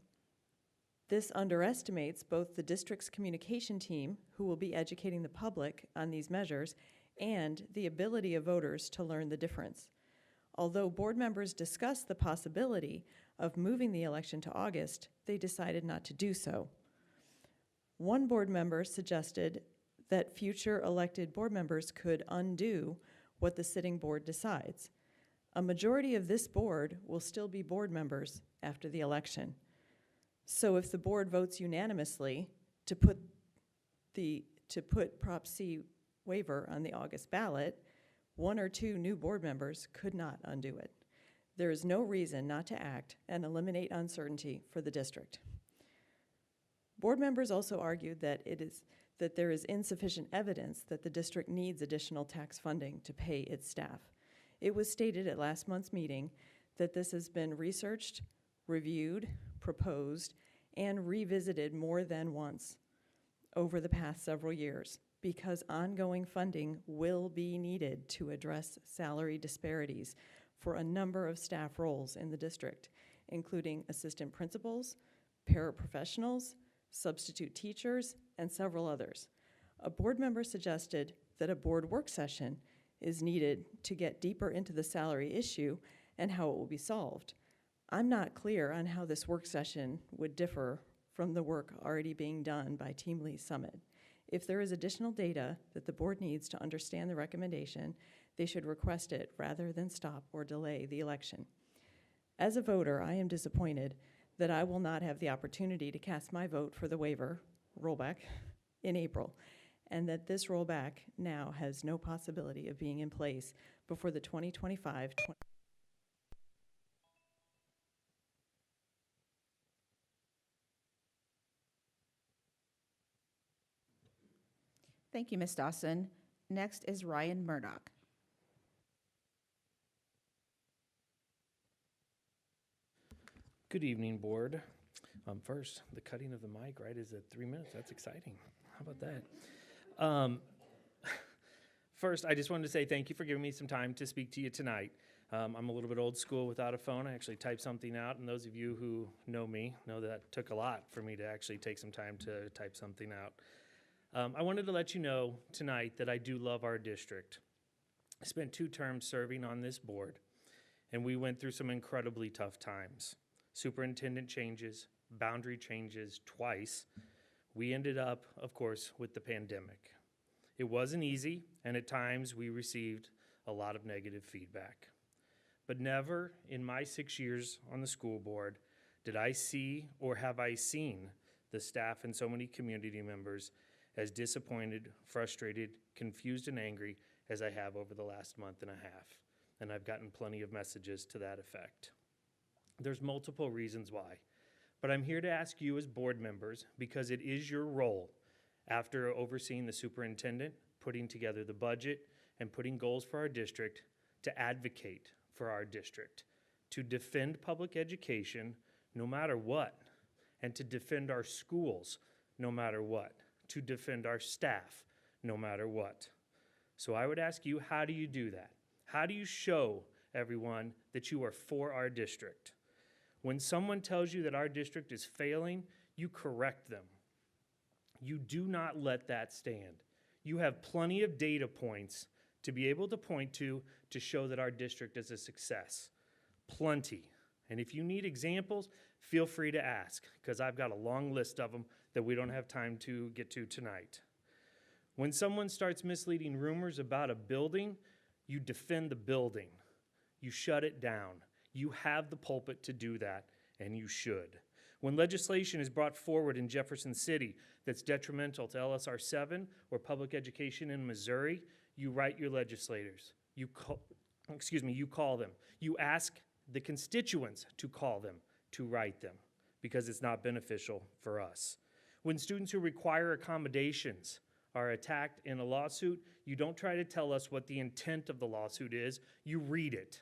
this underestimates both the district's communication team, who will be educating the public on these measures, and the ability of voters to learn the difference. Although board members discussed the possibility of moving the election to August, they decided not to do so. One board member suggested that future elected board members could undo what the sitting board decides. A majority of this board will still be board members after the election. So if the board votes unanimously to put Prop C waiver on the August ballot, 1 or 2 new board members could not undo it. There is no reason not to act and eliminate uncertainty for the district. Board members also argued that there is insufficient evidence that the district needs additional tax funding to pay its staff. It was stated at last month's meeting that this has been researched, reviewed, proposed, and revisited more than once over the past several years because ongoing funding will be needed to address salary disparities for a number of staff roles in the district, including assistant principals, paraprofessionals, substitute teachers, and several others. A board member suggested that a board work session is needed to get deeper into the salary issue and how it will be solved. I'm not clear on how this work session would differ from the work already being done by Team Lee's Summit. If there is additional data that the board needs to understand the recommendation, they should request it rather than stop or delay the election. As a voter, I am disappointed that I will not have the opportunity to cast my vote for the waiver rollback in April, and that this rollback now has no possibility of being in place before the 2025 Thank you, Ms. Dawson. Next is Ryan Murdoch. Good evening, board. First, the cutting of the mic, right, is at 3 minutes. That's exciting. How about that? First, I just wanted to say thank you for giving me some time to speak to you tonight. I'm a little bit old school without a phone. I actually typed something out, and those of you who know me know that took a lot for me to actually take some time to type something out. I wanted to let you know tonight that I do love our district. I spent 2 terms serving on this board, and we went through some incredibly tough times. Superintendent changes, boundary changes twice. We ended up, of course, with the pandemic. It wasn't easy, and at times we received a lot of negative feedback. But never in my 6 years on the school board did I see or have I seen the staff and so many community members as disappointed, frustrated, confused, and angry as I have over the last month and a half. And I've gotten plenty of messages to that effect. There's multiple reasons why, but I'm here to ask you as board members, because it is your role, after overseeing the superintendent, putting together the budget, and putting goals for our district, to advocate for our district, to defend public education no matter what, and to defend our schools no matter what, to defend our staff no matter what. So I would ask you, how do you do that? How do you show everyone that you are for our district? When someone tells you that our district is failing, you correct them. You do not let that stand. You have plenty of data points to be able to point to show that our district is a success. Plenty. And if you need examples, feel free to ask, because I've got a long list of them that we don't have time to get to tonight. When someone starts misleading rumors about a building, you defend the building. You shut it down. You have the pulpit to do that, and you should. When legislation is brought forward in Jefferson City that's detrimental to LSR7 or public education in Missouri, you write your legislators. You call them. You ask the constituents to call them, to write them, because it's not beneficial for us. When students who require accommodations are attacked in a lawsuit, you don't try to tell us what the intent of the lawsuit is. You read it,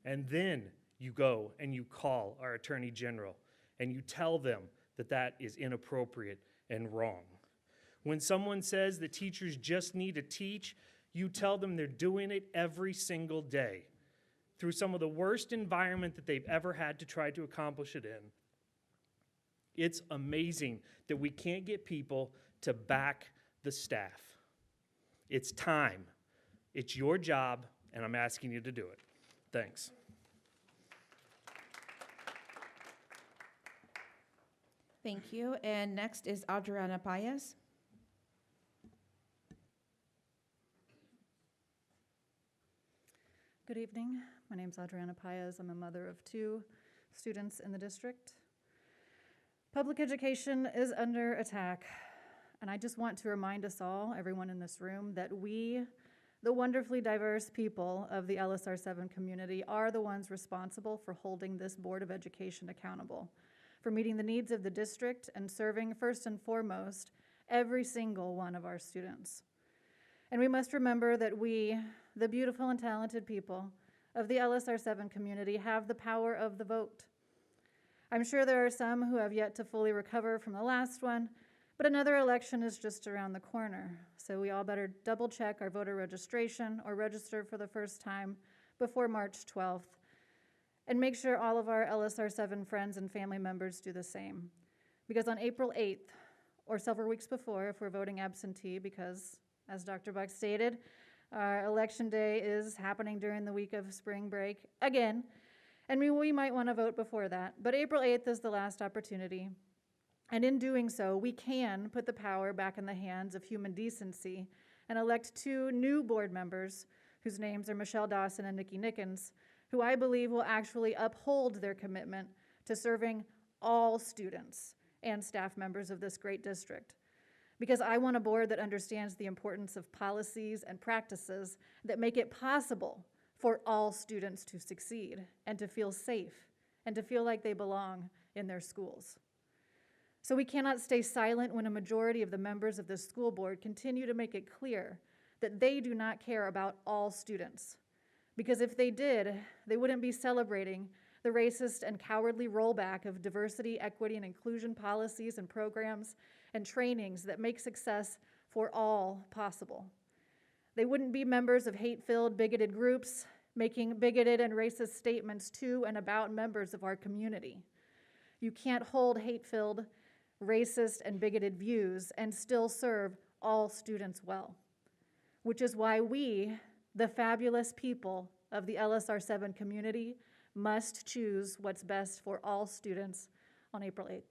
and then you go and you call our Attorney General, and you tell them that that is inappropriate and wrong. When someone says that teachers just need to teach, you tell them they're doing it every single day through some of the worst environment that they've ever had to try to accomplish it in. It's amazing that we can't get people to back the staff. It's time. It's your job, and I'm asking you to do it. Thanks. Thank you. And next is Adriana Paez. Good evening. My name is Adriana Paez. I'm a mother of 2 students in the district. Public education is under attack, and I just want to remind us all, everyone in this room, that we, the wonderfully diverse people of the LSR7 community, are the ones responsible for holding this Board of Education accountable. for meeting the needs of the district and serving first and foremost every single one of our students. And we must remember that we, the beautiful and talented people of the LSR7 community, have the power of the vote. I'm sure there are some who have yet to fully recover from the last one, but another election is just around the corner. So we all better double check our voter registration or register for the first time before March 12th, and make sure all of our LSR7 friends and family members do the same. Because on April 8th, or several weeks before, if we're voting absentee, because as Dr. Buck stated, our election day is happening during the week of spring break again, and we might want to vote before that. But April 8th is the last opportunity. And in doing so, we can put the power back in the hands of human decency and elect 2 new board members whose names are Michelle Dawson and Nikki Nickens, who I believe will actually uphold their commitment to serving all students and staff members of this great district. Because I want a board that understands the importance of policies and practices that make it possible for all students to succeed and to feel safe and to feel like they belong in their schools. So we cannot stay silent when a majority of the members of the school board continue to make it clear that they do not care about all students. Because if they did, they wouldn't be celebrating the racist and cowardly rollback of diversity, equity, and inclusion policies and programs and trainings that make success for all possible. They wouldn't be members of hate-filled, bigoted groups making bigoted and racist statements to and about members of our community. You can't hold hate-filled, racist, and bigoted views and still serve all students well, which is why we, the fabulous people of the LSR7 community, must choose what's best for all students on April 8th.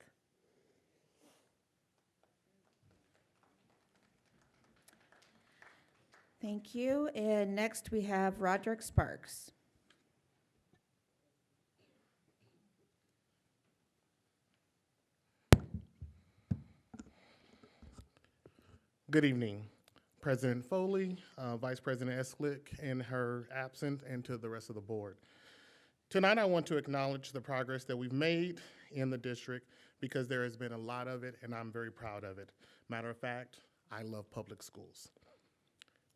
Thank you. And next we have Roderick Sparks. Good evening, President Foley, Vice President Eslick in her absence, and to the rest of the board. Tonight I want to acknowledge the progress that we've made in the district because there has been a lot of it and I'm very proud of it. Matter of fact, I love public schools.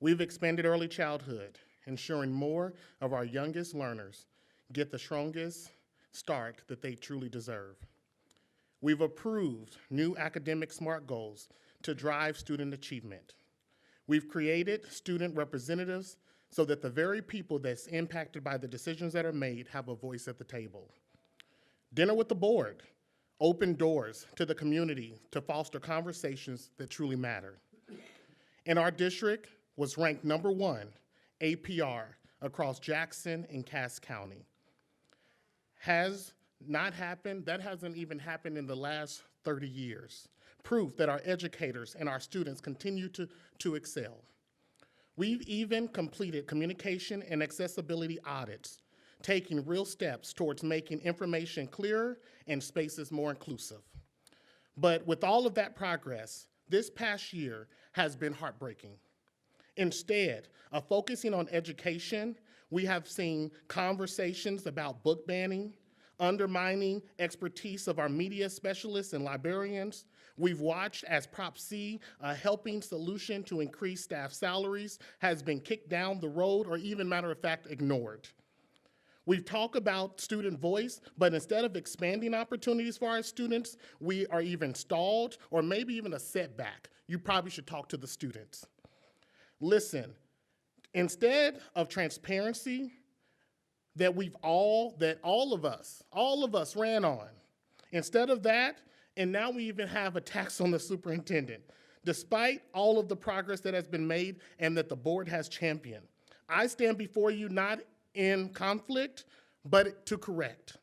We've expanded early childhood, ensuring more of our youngest learners get the strongest start that they truly deserve. We've approved new academic SMART goals to drive student achievement. We've created student representatives so that the very people that's impacted by the decisions that are made have a voice at the table. Dinner with the board opened doors to the community to foster conversations that truly matter. And our district was ranked #1 APR across Jackson and Cass County. Has not happened, that hasn't even happened in the last 30 years. Proof that our educators and our students continue to excel. We've even completed communication and accessibility audits, taking real steps towards making information clearer and spaces more inclusive. But with all of that progress, this past year has been heartbreaking. Instead of focusing on education, we have seen conversations about book banning, undermining expertise of our media specialists and librarians. We've watched as Prop C, a helping solution to increase staff salaries, has been kicked down the road or even, matter of fact, ignored. We've talked about student voice, but instead of expanding opportunities for our students, we are even stalled or maybe even a setback. You probably should talk to the students. Listen, instead of transparency that all of us ran on, instead of that, and now we even have attacks on the superintendent, despite all of the progress that has been made and that the board has championed. I stand before you not in conflict, but to correct.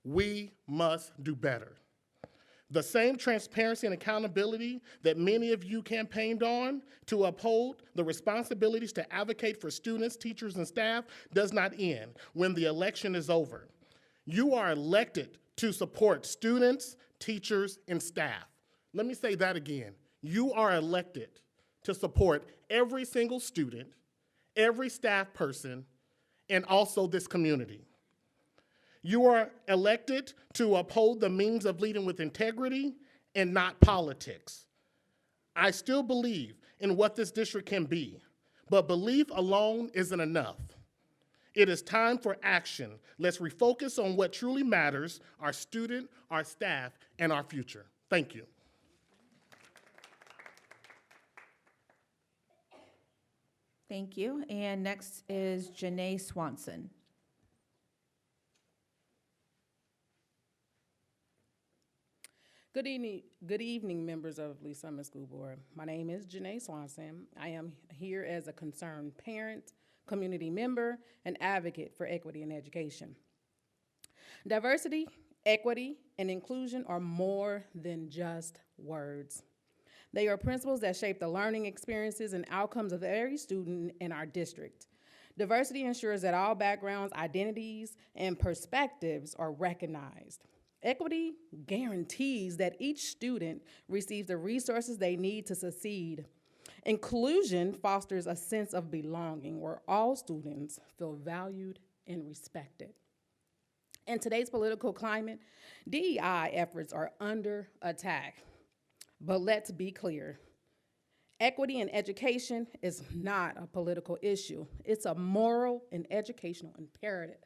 We must do better. The same transparency and accountability that many of you campaigned on to uphold the responsibilities to advocate for students, teachers, and staff does not end when the election is over. You are elected to support students, teachers, and staff. Let me say that again. You are elected to support every single student, every staff person, and also this community. You are elected to uphold the means of leading with integrity and not politics. I still believe in what this district can be, but belief alone isn't enough. It is time for action. Let's refocus on what truly matters, our student, our staff, and our future. Thank you. Thank you. And next is Janae Swanson. Good evening, members of Lee Summit School Board. My name is Janae Swanson. I am here as a concerned parent, community member, and advocate for equity in education. Diversity, equity, and inclusion are more than just words. They are principles that shape the learning experiences and outcomes of every student in our district. Diversity ensures that all backgrounds, identities, and perspectives are recognized. Equity guarantees that each student receives the resources they need to succeed. Inclusion fosters a sense of belonging where all students feel valued and respected. In today's political climate, DEI efforts are under attack. But let's be clear. Equity in education is not a political issue. It's a moral and educational imperative.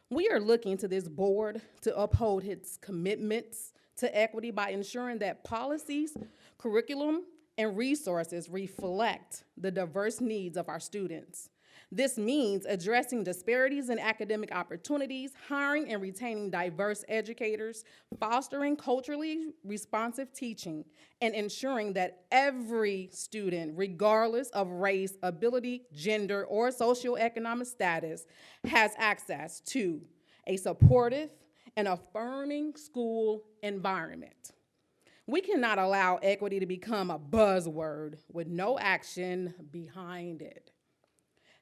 We are looking to this board to uphold its commitments to equity by ensuring that policies, curriculum, and resources reflect the diverse needs of our students. This means addressing disparities in academic opportunities, hiring and retaining diverse educators, fostering culturally responsive teaching, and ensuring that every student, regardless of race, ability, gender, or socioeconomic status, has access to a supportive and affirming school environment. We cannot allow equity to become a buzzword with no action behind it.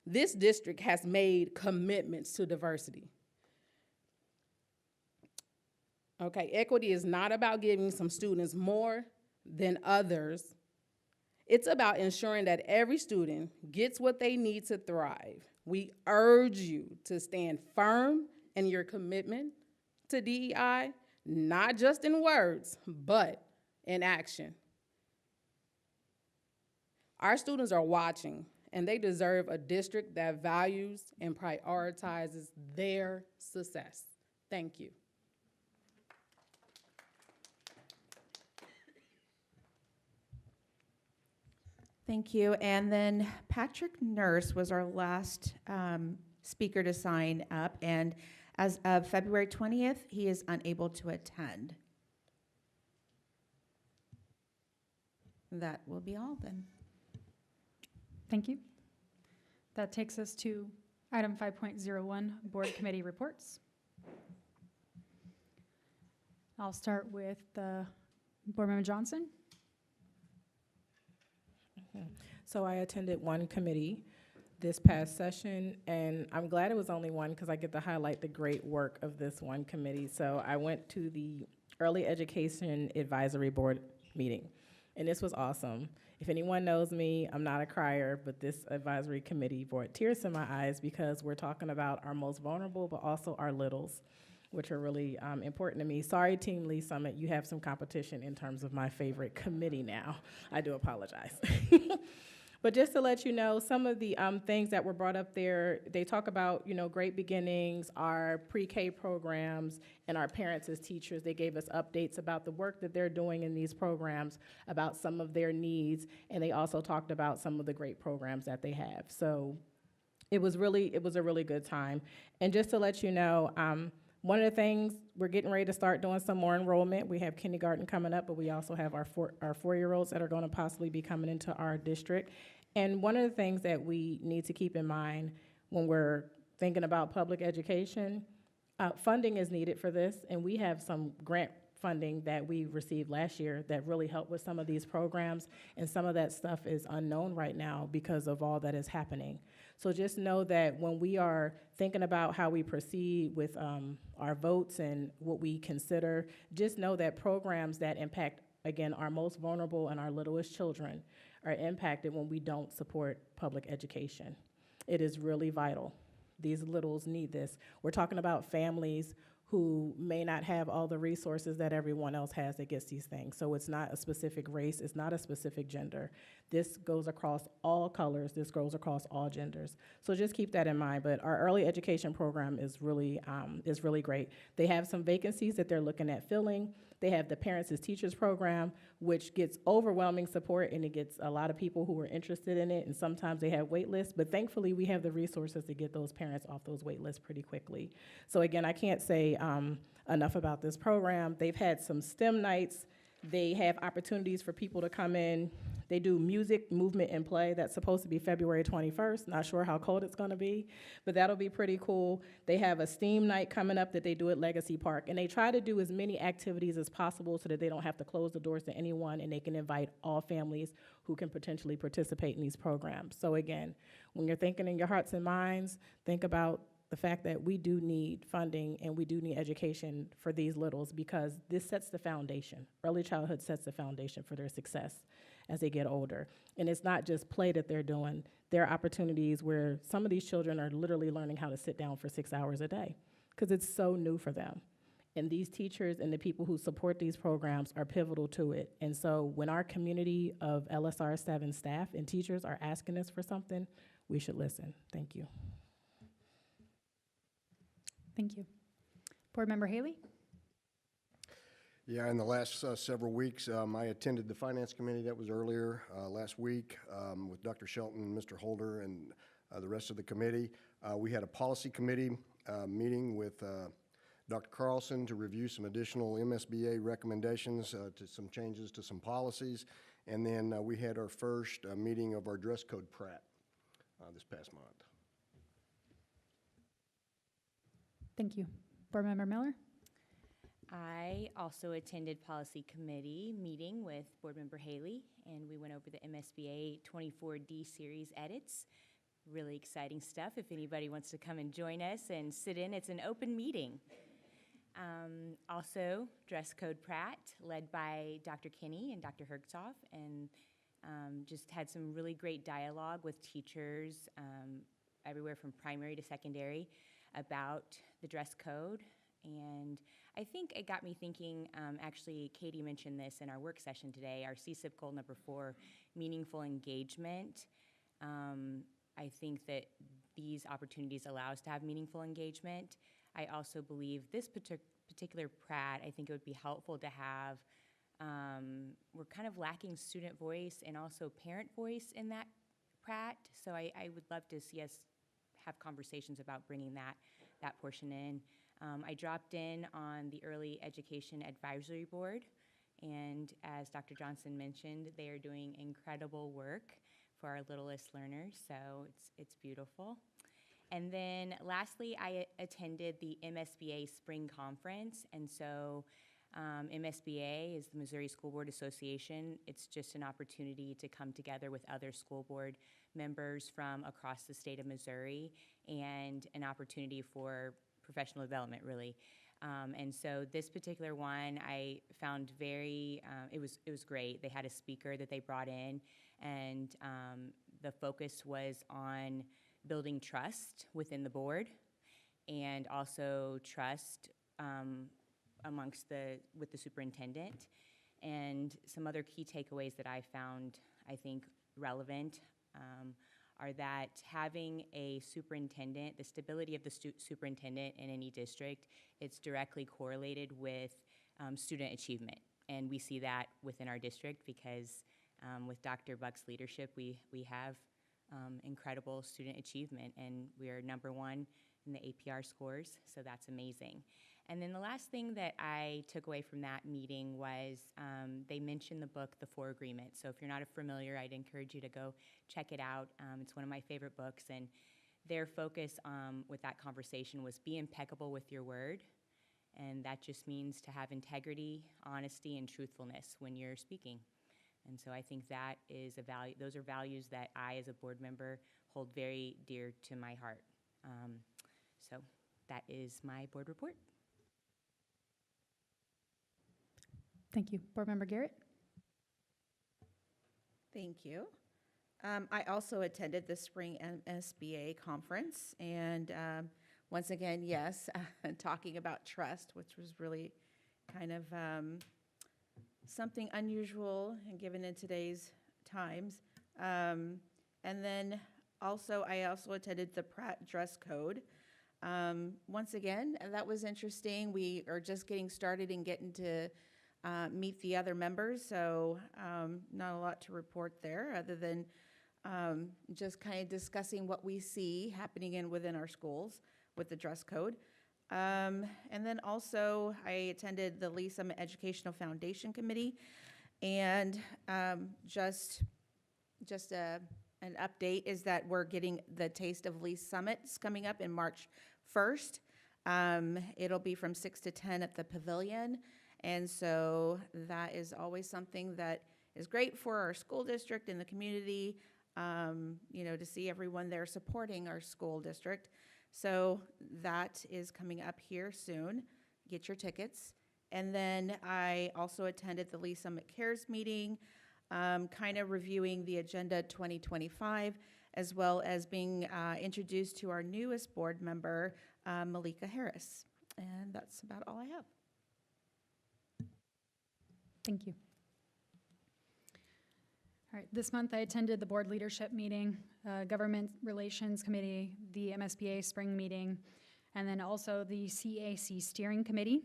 This district has made commitments to diversity. Okay, equity is not about giving some students more than others. It's about ensuring that every student gets what they need to thrive. We urge you to stand firm in your commitment to DEI, not just in words, but in action. Our students are watching, and they deserve a district that values and prioritizes their success. Thank you. Thank you. And then Patrick Nurse was our last speaker to sign up, and as of February 20th, he is unable to attend. That will be all then. Thank you. That takes us to item 5.01, Board Committee Reports. I'll start with Board Member Johnson. So I attended one committee this past session, and I'm glad it was only one because I get to highlight the great work of this one committee. So I went to the Early Education Advisory Board meeting, and this was awesome. If anyone knows me, I'm not a crier, but this advisory committee brought tears to my eyes because we're talking about our most vulnerable, but also our littles, which are really important to me. Sorry, Team Lee Summit, you have some competition in terms of my favorite committee now. I do apologize. But just to let you know, some of the things that were brought up there, they talk about, Great Beginnings, our pre-K programs, and our parents as teachers. They gave us updates about the work that they're doing in these programs, about some of their needs, and they also talked about some of the great programs that they have. So it was a really good time. And just to let you know, one of the things, we're getting ready to start doing some more enrollment. We have kindergarten coming up, but we also have our four-year-olds that are going to possibly be coming into our district. And one of the things that we need to keep in mind when we're thinking about public education, funding is needed for this, and we have some grant funding that we received last year that really helped with some of these programs, and some of that stuff is unknown right now because of all that is happening. So just know that when we are thinking about how we proceed with our votes and what we consider, just know that programs that impact, again, our most vulnerable and our littlest children are impacted when we don't support public education. It is really vital these littles need this. We're talking about families who may not have all the resources that everyone else has that gets these things. So it's not a specific race, it's not a specific gender. This goes across all colors, this goes across all genders. So just keep that in mind, but our early education program is really great. They have some vacancies that they're looking at filling. They have the Parents as Teachers program, which gets overwhelming support, and it gets a lot of people who are interested in it, and sometimes they have wait lists, but thankfully we have the resources to get those parents off those wait lists pretty quickly. So again, I can't say enough about this program. They've had some STEM nights. They have opportunities for people to come in. They do music, movement, and play. That's supposed to be February 21st. Not sure how cold it's gonna be, but that'll be pretty cool. They have a STEAM night coming up that they do at Legacy Park, and they try to do as many activities as possible so that they don't have to close the doors to anyone, and they can invite all families who can potentially participate in these programs. So again, when you're thinking in your hearts and minds, think about the fact that we do need funding and we do need education for these littles, because this sets the foundation. Early childhood sets the foundation for their success as they get older. And it's not just play that they're doing. There are opportunities where some of these children are literally learning how to sit down for 6 hours a day because it's so new for them. And these teachers and the people who support these programs are pivotal to it. And so when our community of LSR7 staff and teachers are asking us for something, we should listen. Thank you. Thank you. Board Member Haley? Yeah, in the last several weeks, I attended the Finance Committee that was earlier last week with Dr. Shelton, Mr. Holder, and the rest of the committee. We had a policy committee meeting with Dr. Carlson to review some additional MSBA recommendations to some changes to some policies. And then we had our first meeting of our dress code Pratt this past month. Thank you. Board Member Miller? I also attended Policy Committee meeting with Board Member Haley, and we went over the MSBA 24D series edits. Really exciting stuff. If anybody wants to come and join us and sit in, it's an open meeting. Also, Dress Code Pratt, led by Dr. Kinney and Dr. Hergthoff, and just had some really great dialogue with teachers everywhere from primary to secondary about the dress code. And I think it got me thinking, actually, Katie mentioned this in our work session today, our CSIP goal number 4, meaningful engagement. I think that these opportunities allow us to have meaningful engagement. I also believe this particular Pratt, I think it would be helpful to have, we're kind of lacking student voice and also parent voice in that Pratt, so I would love to see us have conversations about bringing that portion in. I dropped in on the Early Education Advisory Board, and as Dr. Johnson mentioned, they are doing incredible work for our littlest learners, so it's beautiful. And then lastly, I attended the MSBA Spring Conference, and so MSBA is the Missouri School Board Association. It's just an opportunity to come together with other school board members from across the state of Missouri, and an opportunity for professional development, really. And so this particular one I found very, it was great. They had a speaker that they brought in, and the focus was on building trust within the board, and also trust with the superintendent. And some other key takeaways that I found, I think, relevant are that having a superintendent, the stability of the superintendent in any district, it's directly correlated with student achievement. And we see that within our district because with Dr. Buck's leadership, we have incredible student achievement, and we are #1 in the APR scores, so that's amazing. And then the last thing that I took away from that meeting was they mentioned the book, The 4 Agreements. So if you're not familiar, I'd encourage you to go check it out. It's one of my favorite books, and their focus with that conversation was be impeccable with your word, and that just means to have integrity, honesty, and truthfulness when you're speaking. And so I think that is a value. Those are values that I, as a board member, hold very dear to my heart. So that is my board report. Thank you. Board Member Garrett? Thank you. I also attended the spring MSBA conference, and once again, yes, talking about trust, which was really kind of something unusual and given in today's times. And then also, I also attended the Pratt dress code. Once again, that was interesting. We are just getting started and getting to meet the other members, so not a lot to report there other than just kind of discussing what we see happening within our schools with the dress code. And then also, I attended the Lee Summit Educational Foundation Committee, and just an update is that we're getting the Taste of Lee Summits coming up in March 1st. It'll be from 6 to 10 at the Pavilion, and so that is always something that is great for our school district and the community, to see everyone there supporting our school district. So that is coming up here soon. Get your tickets. And then I also attended the Lee Summit Cares meeting, kind of reviewing the Agenda 2025, as well as being introduced to our newest board member, Malika Harris. And that's about all I have. Thank you. All right, this month I attended the board leadership meeting, Government Relations Committee, the MSBA spring meeting, and then also the CAC steering committee.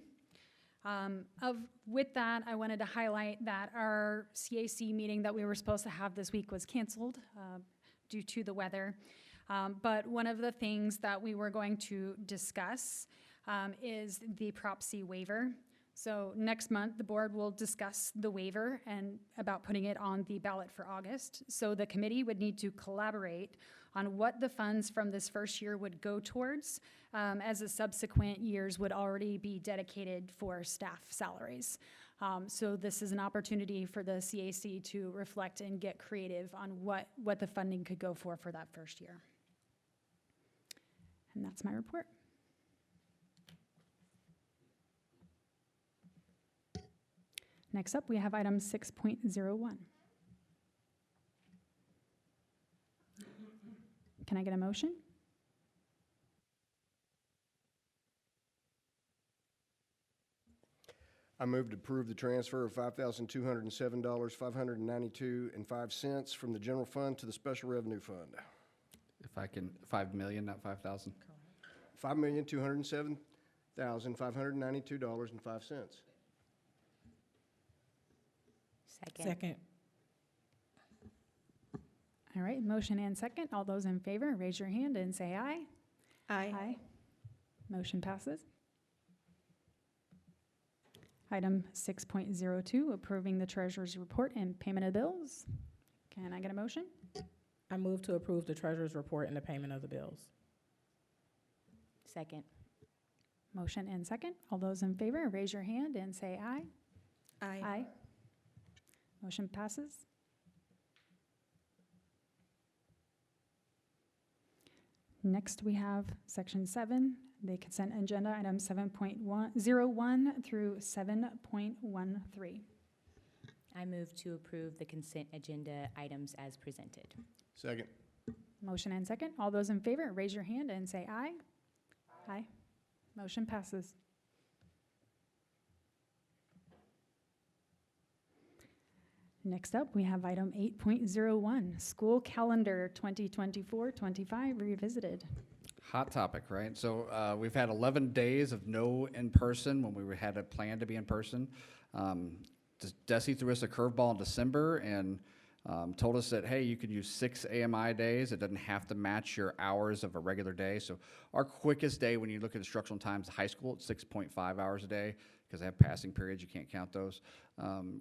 With that, I wanted to highlight that our CAC meeting that we were supposed to have this week was canceled due to the weather. But one of the things that we were going to discuss is the Prop C waiver. So next month, the board will discuss the waiver and about putting it on the ballot for August. So the committee would need to collaborate on what the funds from this first year would go towards, as the subsequent years would already be dedicated for staff salaries. So this is an opportunity for the CAC to reflect and get creative on what the funding could go for that first year. And that's my report. Next up, we have item 6.01. Can I get a motion? I move to approve the transfer of $5,207.592.05 from the general fund to the special revenue fund. If I can, 5 million, not 5,000. $5,207,592.05. Second. All right, motion and second. All those in favor, raise your hand and say aye. Aye. Motion passes. Item 6.02, approving the treasurer's report and payment of bills. Can I get a motion? I move to approve the treasurer's report and the payment of the bills. Second. Motion and second. All those in favor, raise your hand and say aye. Aye. Motion passes. Next, we have section 7, the consent agenda, items 7.01 through 7.13. I move to approve the consent agenda items as presented. Second. Motion and second. All those in favor, raise your hand and say aye. Aye. Motion passes. Next up, we have item 8.01, school calendar 2024-25 revisited. Hot topic, right? So we've had 11 days of no in-person when we had a plan to be in person. Desi threw us a curveball in December and told us that, hey, you could use 6 AMI days. It doesn't have to match your hours of a regular day. So our quickest day when you look at instructional times, high school, it's 6.5 hours a day because they have passing periods. You can't count those.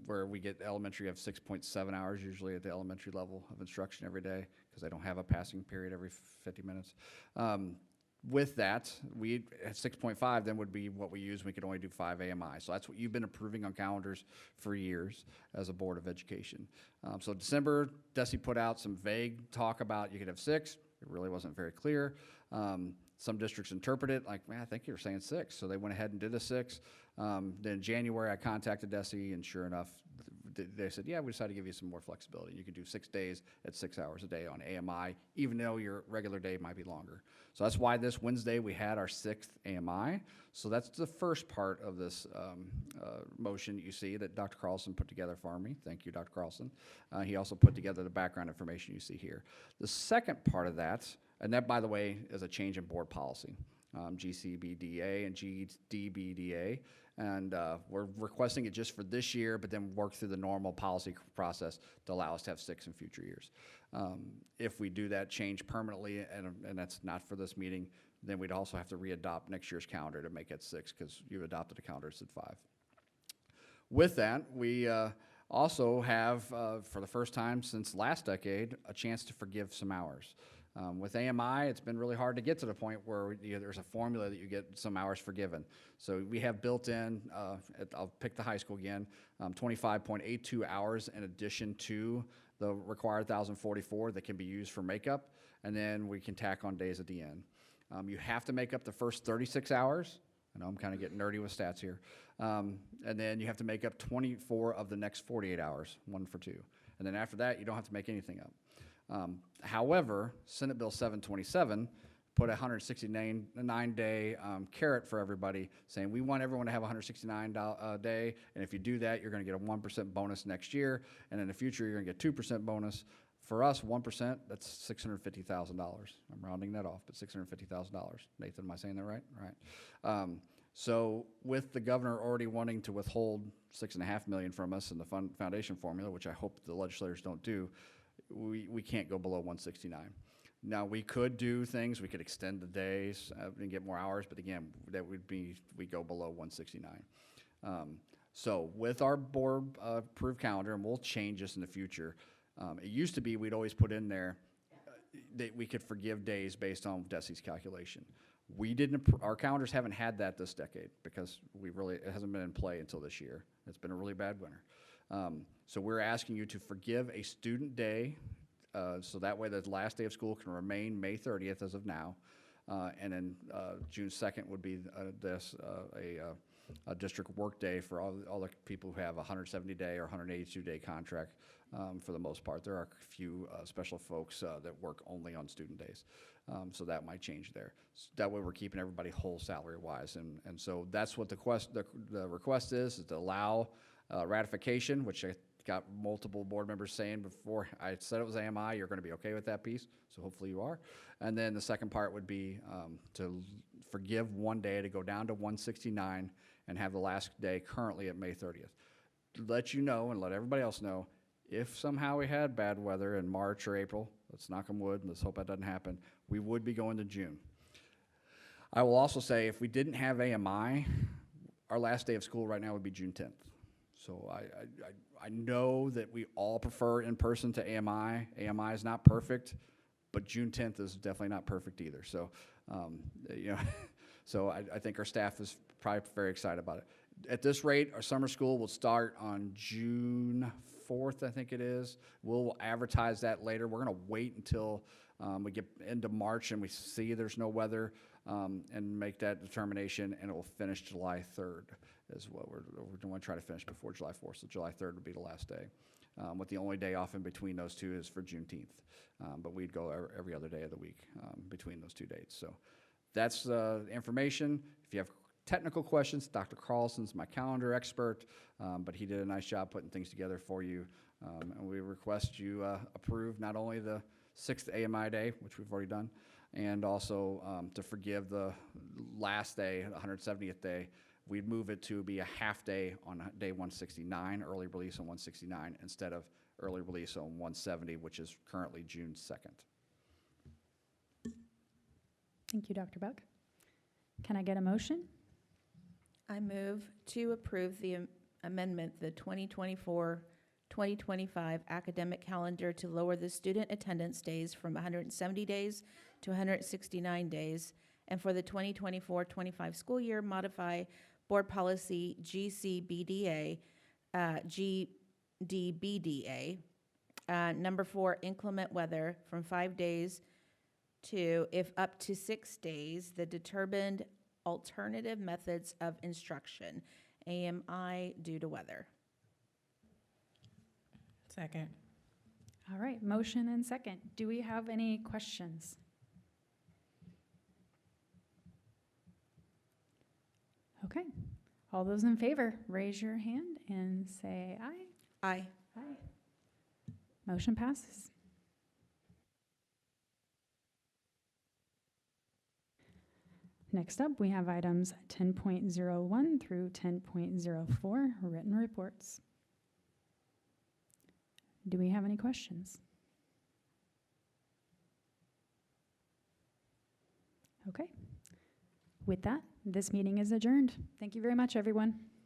Where we get elementary, have 6.7 hours usually at the elementary level of instruction every day because they don't have a passing period every 50 minutes. With that, we at 6.5 then would be what we use. We could only do 5 AMI. So that's what you've been approving on calendars for years as a Board of Education. So December, Desi put out some vague talk about you could have 6. It really wasn't very clear. Some districts interpret it like, man, I think you're saying 6. So they went ahead and did a 6. Then in January, I contacted Desi, and sure enough, they said, yeah, we decided to give you some more flexibility. You could do 6 days at 6 hours a day on AMI, even though your regular day might be longer. So that's why this Wednesday we had our 6th AMI. So that's the first part of this motion that you see that Dr. Carlson put together for me. Thank you, Dr. Carlson. He also put together the background information you see here. The second part of that, and that, by the way, is a change in board policy, GCBDA and GDBDA. And we're requesting it just for this year, but then work through the normal policy process to allow us to have 6 in future years. If we do that change permanently, and that's not for this meeting, then we'd also have to re-adopt next year's calendar to make it 6, because you adopted a calendar that said 5. With that, we also have, for the first time since last decade, a chance to forgive some hours. With AMI, it's been really hard to get to the point where there's a formula that you get some hours forgiven. So we have built in, I'll pick the high school again, 25.82 hours in addition to the required 1,044 that can be used for makeup, and then we can tack on days at the end. You have to make up the first 36 hours. I know I'm kind of getting nerdy with stats here. And then you have to make up 24 of the next 48 hours, 1 for 2. And then after that, you don't have to make anything up. However, Senate Bill 727 put a 169-day carrot for everybody, saying we want everyone to have a 169-day, and if you do that, you're going to get a 1% bonus next year, and in the future, you're going to get 2% bonus. For us, 1%, that's $650,000. I'm rounding that off, but $650,000. Nathan, am I saying that right? All right. So with the governor already wanting to withhold $6.5 million from us in the foundation formula, which I hope the legislators don't do, we can't go below 169. Now, we could do things, we could extend the days and get more hours, but again, that would be, we go below 169. So with our board approved calendar, and we'll change this in the future, it used to be we'd always put in there that we could forgive days based on DESI's calculation. We didn't, our calendars haven't had that this decade because it hasn't been in play until this year. It's been a really bad winter. So we're asking you to forgive a student day, so that way the last day of school can remain May 30th as of now, and then June 2nd would be a district work day for all the people who have a 170-day or 182-day contract. For the most part, there are a few special folks that work only on student days, so that might change there. So that way, we're keeping everybody whole salary-wise, and so that's what the request is to allow ratification, which I got multiple board members saying before I said it was AMI, you're going to be okay with that piece, so hopefully you are. And then the second part would be to forgive 1 day to go down to 169 and have the last day currently at May 30th. To let you know and let everybody else know, if somehow we had bad weather in March or April, let's knock on wood, and let's hope that doesn't happen, we would be going to June. I will also say if we didn't have AMI, our last day of school right now would be June 10th. So I know that we all prefer in-person to AMI. AMI is not perfect, but June 10th is definitely not perfect either. So, so I think our staff is probably very excited about it. At this rate, our summer school will start on June 4th, I think it is. We'll advertise that later. We're going to wait until we get into March and we see there's no weather and make that determination, and it will finish July 3rd is what we're going to try to finish before July 4th. So July 3rd would be the last day. With the only day off in between those two is for Juneteenth. But we'd go every other day of the week between those two dates. So that's the information. If you have technical questions, Dr. Carlson's my calendar expert, but he did a nice job putting things together for you. And we request you approve not only the 6th AMI day, which we've already done, and also to forgive the last day, the 170th day. We'd move it to be a half day on day 169, early release on 169, instead of early release on 170, which is currently June 2nd. Thank you, Dr. Buck. Can I get a motion? I move to approve the amendment, the 2024-2025 academic calendar to lower the student attendance days from 170 days to 169 days, and for the 2024-25 school year, modify Board Policy GCBDA, GDBDA, number 4, inclement weather, from 5 days to, if up to 6 days, the determined alternative methods of instruction, AMI, due to weather. Second. All right, motion and second. Do we have any questions? Okay, all those in favor, raise your hand and say aye. Aye. Aye. Motion passes. Next up, we have items 10.01 through 10.04, written reports. Do we have any questions? Okay. With that, this meeting is adjourned. Thank you very much, everyone.